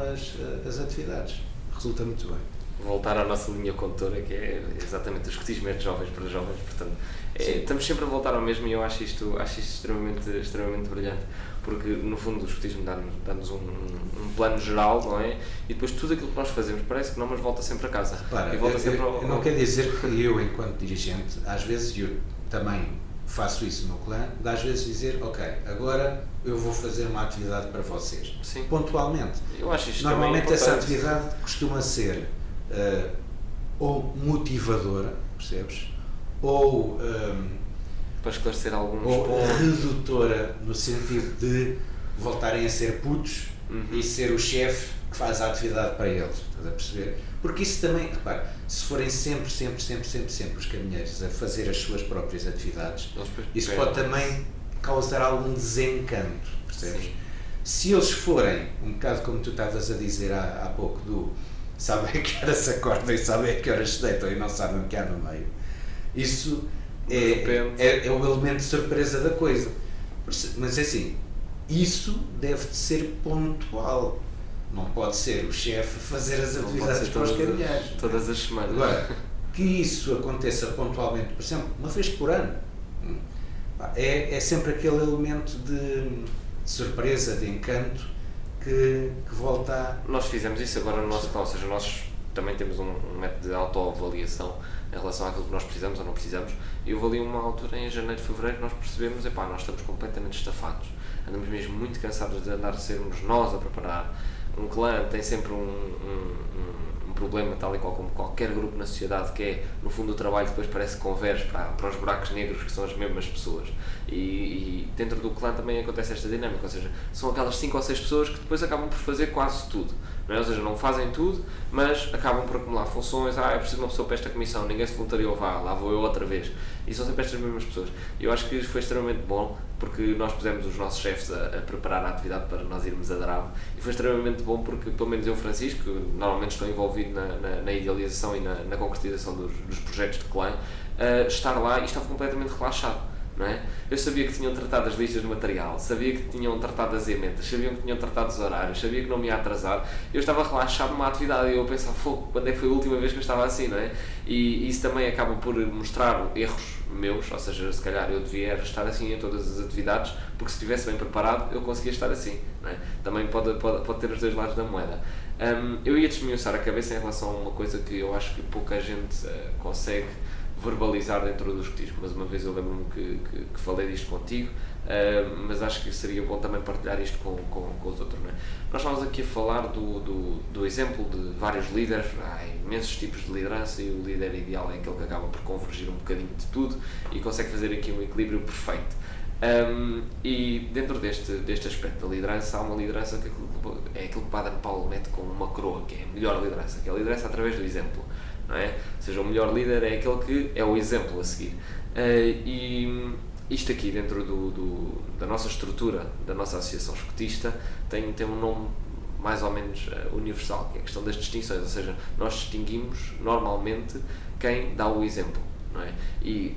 as atividades. Resulta muito bem. Voltar à nossa linha condutora, que é exatamente o escotismo de jovens para jovens, portanto, estamos sempre a voltar ao mesmo, e eu acho isto extremamente brilhante, porque no fundo o escotismo dá-nos um plano geral, não é? E depois tudo aquilo que nós fazemos parece que não, mas volta sempre a casa. Repara, e volta sempre eu não quero dizer que eu, enquanto dirigente, às vezes eu também faço isso no clã, de às vezes dizer, ok, agora eu vou fazer uma atividade para vocês. Sim. Pontualmente. Eu acho isto normalmente essa atividade costuma ser ou motivadora, percebes? Ou para esclarecer alguns ou redutora, no sentido de voltarem a ser putos e ser o chefe que faz a atividade para eles, estás a perceber? Porque isso também, repara, se forem sempre os caminheiros a fazer as suas próprias atividades, isso pode também causar algum desencanto, percebes? Sim. Se eles forem, um bocado como tu estavas a dizer há pouco, sabem a que horas se acordam e sabem a que horas se deitam e não sabem o que há no meio, isso é o elemento de surpresa da coisa. Mas é assim, isso deve de ser pontual. Não pode ser o chefe fazer as atividades para os caminheiros. Todas as semanas. Agora, que isso aconteça pontualmente, por exemplo, uma vez por ano, é sempre aquele elemento de surpresa, de encanto, que volta a... Nós fizemos isso agora no nosso plano, ou seja, nós também temos um método de autoavaliação em relação àquilo que nós precisamos ou não precisamos, e houve ali uma altura em janeiro, fevereiro, nós percebemos, nós estamos completamente estafados, andamos mesmo muito cansados de andar a sermos nós a preparar. Um clã tem sempre um problema, tal e qual como qualquer grupo na sociedade, que é, no fundo, o trabalho depois parece que converge para os buracos negros, que são as mesmas pessoas. E dentro do clã também acontece esta dinâmica, ou seja, são aquelas 5 ou 6 pessoas que depois acabam por fazer quase tudo. não é? Ou seja, não fazem tudo, mas acabam por acumular funções. É preciso uma pessoa para esta comissão, ninguém se voluntariou, lá vou eu outra vez. E são sempre estas mesmas pessoas. E eu acho que foi extremamente bom, porque nós pusemos os nossos chefes a preparar a atividade para nós irmos a Drave, e foi extremamente bom porque, pelo menos eu, Francisco, que normalmente estou envolvido na idealização e na concretização dos projetos de clã, estar lá e estava completamente relaxado. Não é? Eu sabia que tinham tratado as listas de material, sabia que tinham tratado as emendas, sabia que tinham tratado os horários, sabia que não me ia atrasar. Eu estava relaxado numa atividade e eu pensava, quando é que foi a última vez que eu estava assim, não é? E isso também acaba por mostrar erros meus, ou seja, se calhar eu devia estar assim em todas as atividades, porque se estivesse bem preparado eu conseguia estar assim, não é? Também pode ter os dois lados da moeda. Eu ia desmiuçar a cabeça em relação a uma coisa que eu acho que pouca gente consegue verbalizar dentro do escotismo, mas uma vez eu lembro-me que falei disto contigo, mas acho que seria bom também partilhar isto com os outros, não é? Nós estamos aqui a falar do exemplo de vários líderes. Há imensos tipos de liderança e o líder ideal é aquele que acaba por convergir um bocadinho de tudo e consegue fazer aqui um equilíbrio perfeito. E dentro deste aspecto da liderança, há uma liderança que é aquilo que o Padre Paulo mete como uma coroa, que é a melhor liderança, que é a liderança através do exemplo. Não é? Ou seja, o melhor líder é aquele que é o exemplo a seguir. E isto aqui dentro da nossa estrutura, da nossa associação escotista, tem um nome mais ou menos universal, que é a questão das distinções, ou seja, nós distinguimos normalmente quem dá o exemplo. Não é? E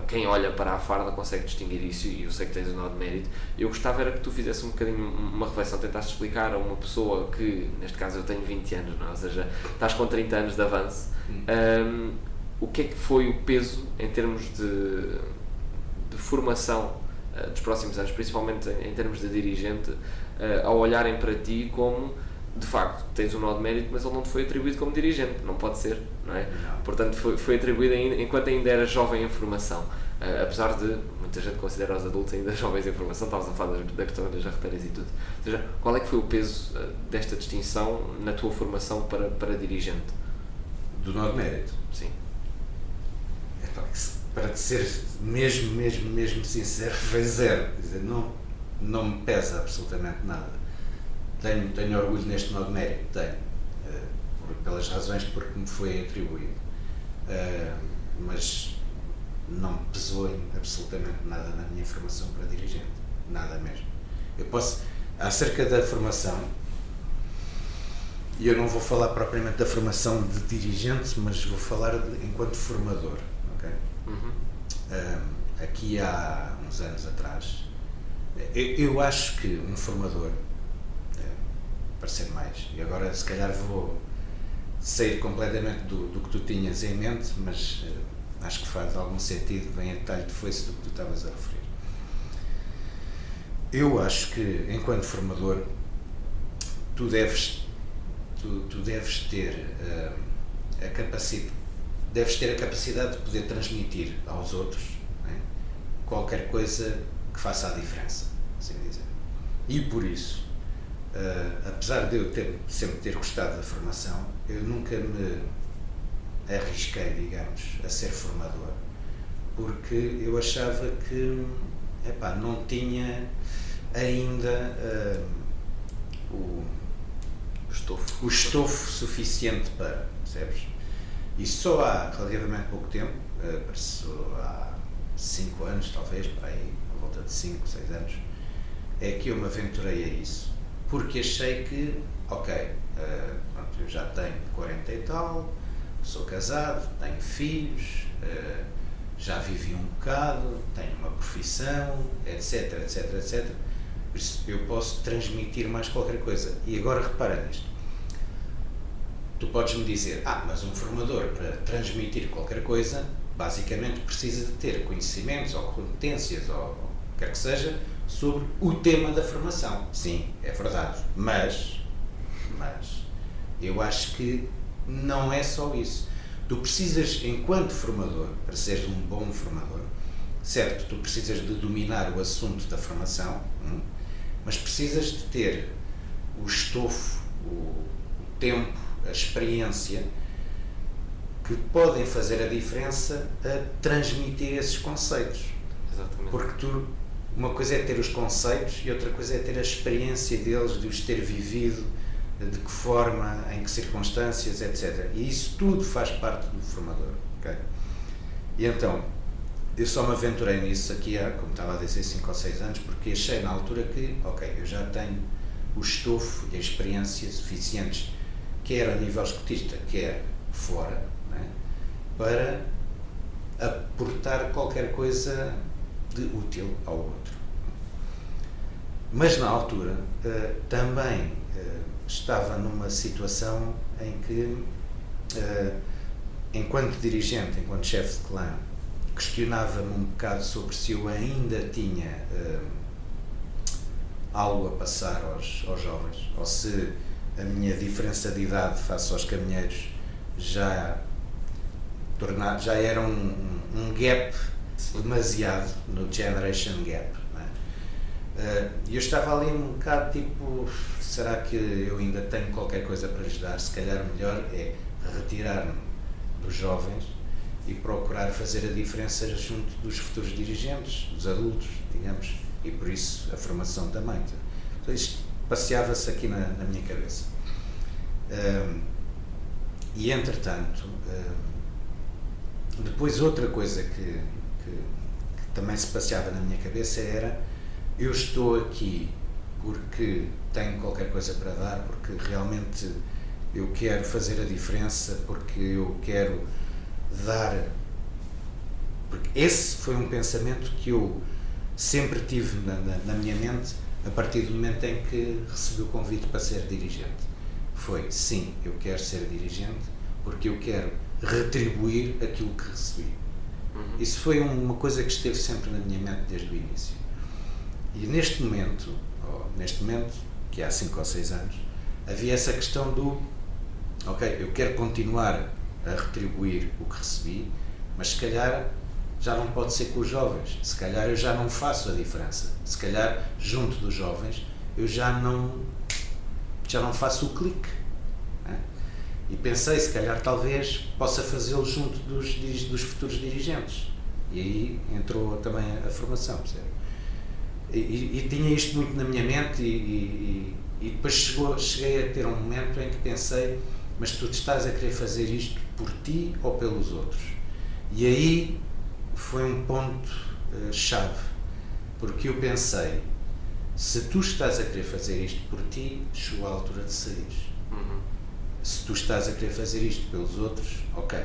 quem olha para a farda consegue distinguir isso, e eu sei que tens um nó de mérito. Eu gostava era que tu fizesse um bocadinho uma reflexão, tentaste explicar a uma pessoa que, neste caso eu tenho 20 anos, não é? Ou seja, estás com 30 anos de avanço, o que é que foi o peso em termos de formação dos próximos anos, principalmente em termos de dirigente, ao olharem para ti como, de facto, tens um nó de mérito, mas ele não te foi atribuído como dirigente, não pode ser, não é? Não. Portanto, foi atribuído enquanto ainda era jovem em formação, apesar de muita gente considera os adultos ainda jovens em formação. Estavas a falar da questão das jarreteiras e tudo. Ou seja, qual é que foi o peso desta distinção na tua formação para dirigente? Do nó de mérito? Sim. Para te ser mesmo sincero, foi zero. Quer dizer, não me pesa absolutamente nada. Tenho orgulho neste nó de mérito, pelas razões porque me foi atribuído, mas não me pesou em absolutamente nada na minha formação para dirigente, nada mesmo. Eu posso, acerca da formação, e eu não vou falar propriamente da formação de dirigente, mas vou falar enquanto formador, ok? Aqui há uns anos atrás, eu acho que um formador, para ser mais, e agora se calhar vou sair completamente do que tu tinhas em mente, mas acho que faz algum sentido, vem a detalhe de foice do que tu estavas a referir. Eu acho que, enquanto formador, tu deves ter a capacidade de poder transmitir aos outros, não é? Qualquer coisa que faça a diferença, assim dizer. E por isso, apesar de eu sempre ter gostado da formação, eu nunca me arrisquei, digamos, a ser formador, porque eu achava que não tinha ainda o estofo suficiente para, percebes? E só há relativamente pouco tempo, há 5 anos talvez, para aí, à volta de 5, 6 anos, é que eu me aventurei a isso, porque achei que, eu já tenho 40 e tal, sou casado, tenho filhos, já vivi um bocado, tenho uma profissão, etc, etc, etc. Por isso eu posso transmitir mais qualquer coisa. E agora repara nisto. Tu podes-me dizer, mas um formador para transmitir qualquer coisa, basicamente precisa de ter conhecimentos ou competências ou o que quer que seja sobre o tema da formação. Sim, é verdade. Mas eu acho que não é só isso. Tu precisas, enquanto formador, para seres um bom formador, certo, tu precisas de dominar o assunto da formação, mas precisas de ter o estofo, o tempo, a experiência que podem fazer a diferença a transmitir esses conceitos. Exatamente. Porque uma coisa é ter os conceitos e outra coisa é ter a experiência deles, de os ter vivido, de que forma, em que circunstâncias, etc. E isso tudo faz parte do formador. Okay? E então, eu só me aventurei nisso aqui há, como estava a dizer, 5 ou 6 anos, porque achei na altura que, ok, eu já tenho o estofo e a experiência suficientes, quer a nível escotista, quer fora, né, para aportar qualquer coisa de útil ao outro. Mas na altura também estava numa situação em que, enquanto dirigente, enquanto chefe de clã, questionava-me um bocado sobre se eu ainda tinha algo a passar aos jovens, ou se a minha diferença de idade face aos caminheiros já era um gap demasiado, no generation gap. E eu estava ali um bocado tipo, será que eu ainda tenho qualquer coisa para lhes dar? Se calhar o melhor é retirar-me dos jovens e procurar fazer a diferença junto dos futuros dirigentes, dos adultos, digamos, e por isso a formação também. Então isto passeava-se aqui na minha cabeça. E entretanto, depois outra coisa que também se passeava na minha cabeça era: eu estou aqui porque tenho qualquer coisa para dar, porque realmente eu quero fazer a diferença, porque eu quero dar. Porque esse foi um pensamento que eu sempre tive na minha mente a partir do momento em que recebi o convite para ser dirigente. Foi, sim, eu quero ser dirigente porque eu quero retribuir aquilo que recebi. Isso foi uma coisa que esteve sempre na minha mente desde o início. E neste momento, que há 5 ou 6 anos, havia essa questão do, ok, eu quero continuar a retribuir o que recebi, mas se calhar já não pode ser com os jovens, se calhar eu já não faço a diferença, se calhar junto dos jovens eu já não faço o clique. Né? E pensei, se calhar talvez possa fazê-lo junto dos futuros dirigentes. E aí entrou também a formação, percebe? E tinha isto muito na minha mente e depois cheguei a ter um momento em que pensei, mas tu estás a querer fazer isto por ti ou pelos outros? E aí foi um ponto chave, porque eu pensei, se tu estás a querer fazer isto por ti, chegou a altura de saíres. Se tu estás a querer fazer isto pelos outros, ok,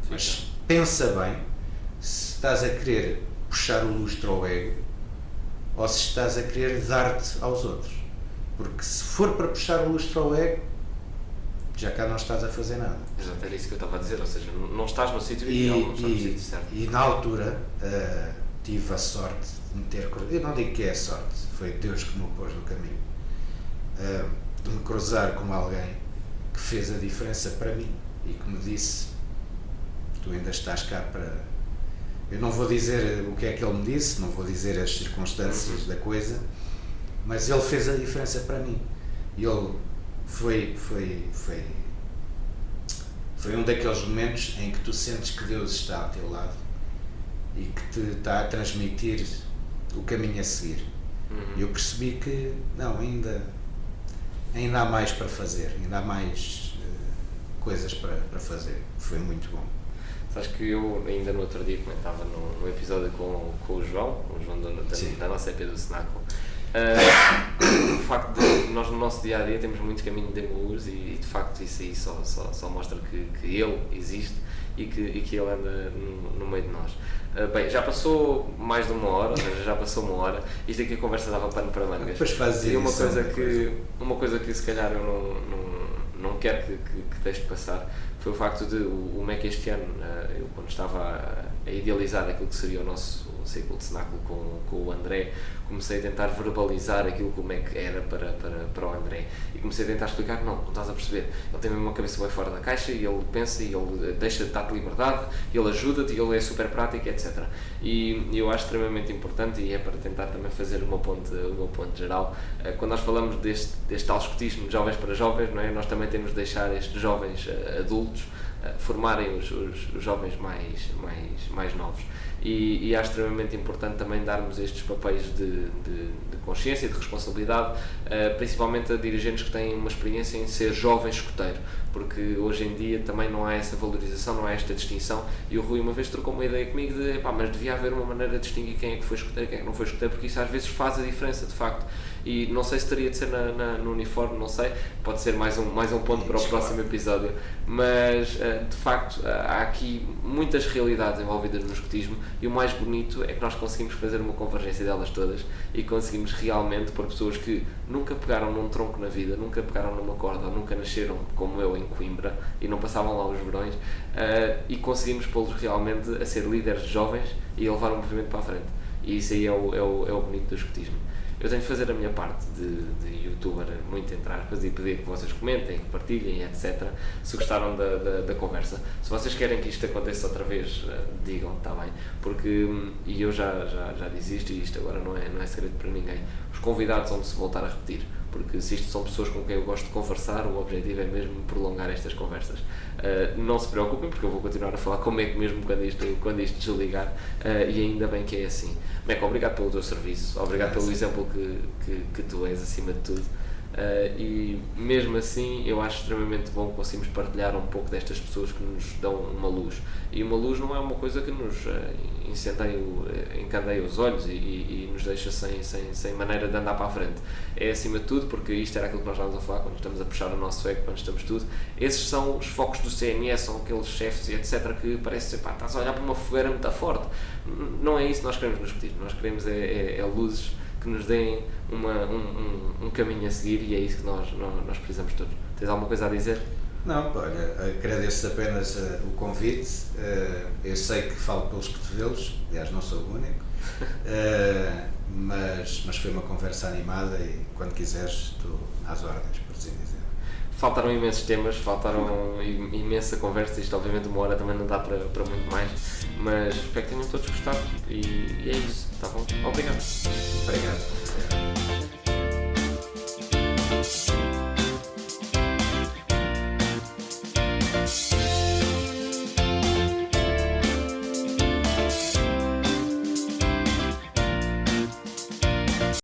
mas pensa bem se estás a querer puxar o lustre ao ego ou se estás a querer dar-te aos outros, porque se for para puxar o lustre ao ego, já cá não estás a fazer nada. Exato, era isso que eu estava a dizer, ou seja, não estás no sítio ideal, não estás no sítio certo. E na altura tive a sorte de me ter cruzado, eu não digo que é a sorte, foi Deus que me pôs no caminho, de me cruzar com alguém que fez a diferença para mim e que me disse, tu ainda estás cá para... Eu não vou dizer o que é que ele me disse, não vou dizer as circunstâncias da coisa, mas ele fez a diferença para mim. E ele foi um daqueles momentos em que tu sentes que Deus está ao teu lado e que te está a transmitir o caminho a seguir. E eu percebi que, não, ainda há mais para fazer, ainda há mais coisas para fazer. Foi muito bom. Sabes que eu ainda no outro dia comentava no episódio com o João da nossa EP do Cenáculo, o facto de nós no nosso dia a dia temos muito caminho de muros e de facto isso aí só mostra que ele existe e que ele anda no meio de nós. Bem, já passou mais de 1 hora, ou seja, já passou 1 hora, isto aqui a conversa dava pano para mangas. Depois fazia uma coisa que se calhar eu não quero que deixe de passar foi o facto de o MEC este ano, eu quando estava a idealizar aquilo que seria o nosso ciclo de cenáculo com o André, comecei a tentar verbalizar aquilo que o MEC era para o André e comecei a tentar explicar, não estás a perceber, ele tem mesmo uma cabeça bem fora da caixa e ele pensa e ele deixa de dar-te liberdade, ele ajuda-te e ele é super prático, etc. E eu acho extremamente importante e é para tentar também fazer o meu ponto geral, quando nós falamos deste tal escotismo de jovens para jovens, não é? Nós também temos de deixar estes jovens adultos formarem os jovens mais novos e acho extremamente importante também darmos estes papéis de consciência e de responsabilidade, principalmente a dirigentes que têm uma experiência em ser jovem escoteiro, porque hoje em dia também não há essa valorização, não há esta distinção, e o Rui uma vez trocou uma ideia comigo de, mas devia haver uma maneira de distinguir quem é que foi escoteiro e quem é que não foi escoteiro, porque isso às vezes faz a diferença, de facto, e não sei se teria de ser no uniforme, não sei, pode ser mais um ponto para o próximo episódio, mas de facto há aqui muitas realidades envolvidas no escotismo, e o mais bonito é que nós conseguimos fazer uma convergência delas todas e conseguimos realmente pôr pessoas que nunca pegaram num tronco na vida, nunca pegaram numa corda, ou nunca nasceram como eu em Coimbra e não passavam lá os verões, e conseguimos pô-los realmente a ser líderes jovens e a levar o movimento para a frente, e isso aí é o bonito do escotismo. Eu tenho de fazer a minha parte de youtuber, muito entre aspas, e pedir que vocês comentem, que partilhem, etc. Se gostaram da conversa. Se vocês querem que isto aconteça outra vez, digam, está bem. Porque, e eu já disse isto, e isto agora não é segredo para ninguém, os convidados vão se voltar a repetir. Porque se isto são pessoas com quem eu gosto de conversar, o objetivo é mesmo prolongar estas conversas. Não se preocupem, porque eu vou continuar a falar comigo mesmo quando isto desligar, e ainda bem que é assim. Meco, obrigado pelo teu serviço, obrigado pelo exemplo que tu és, acima de tudo. E mesmo assim eu acho extremamente bom que conseguimos partilhar um pouco destas pessoas que nos dão uma luz, e uma luz não é uma coisa que nos encandeia os olhos e nos deixa sem maneira de andar para a frente. É acima de tudo, porque isto era aquilo que nós estávamos a falar quando estamos a puxar o nosso ego, quando estamos tudo, esses são os focos do CNS, são aqueles chefes e etc que parece ser, estás a olhar para uma fogueira muito forte. Não é isso que nós queremos nos escotismo, nós queremos é luzes que nos deem um caminho a seguir, e é isso que nós precisamos todos. Tens alguma coisa a dizer? Não, olha, agradeço apenas o convite. Eu sei que falo pelos cotovelos, aliás não sou o único, mas foi uma conversa animada, e quando quiseres estou às ordens, por assim dizer. Faltaram imensos temas, faltaram imensa conversa, isto obviamente uma hora também não dá para muito mais, mas espero que tenham todos gostado, e é isso, tá bom? Obrigado. Obrigado.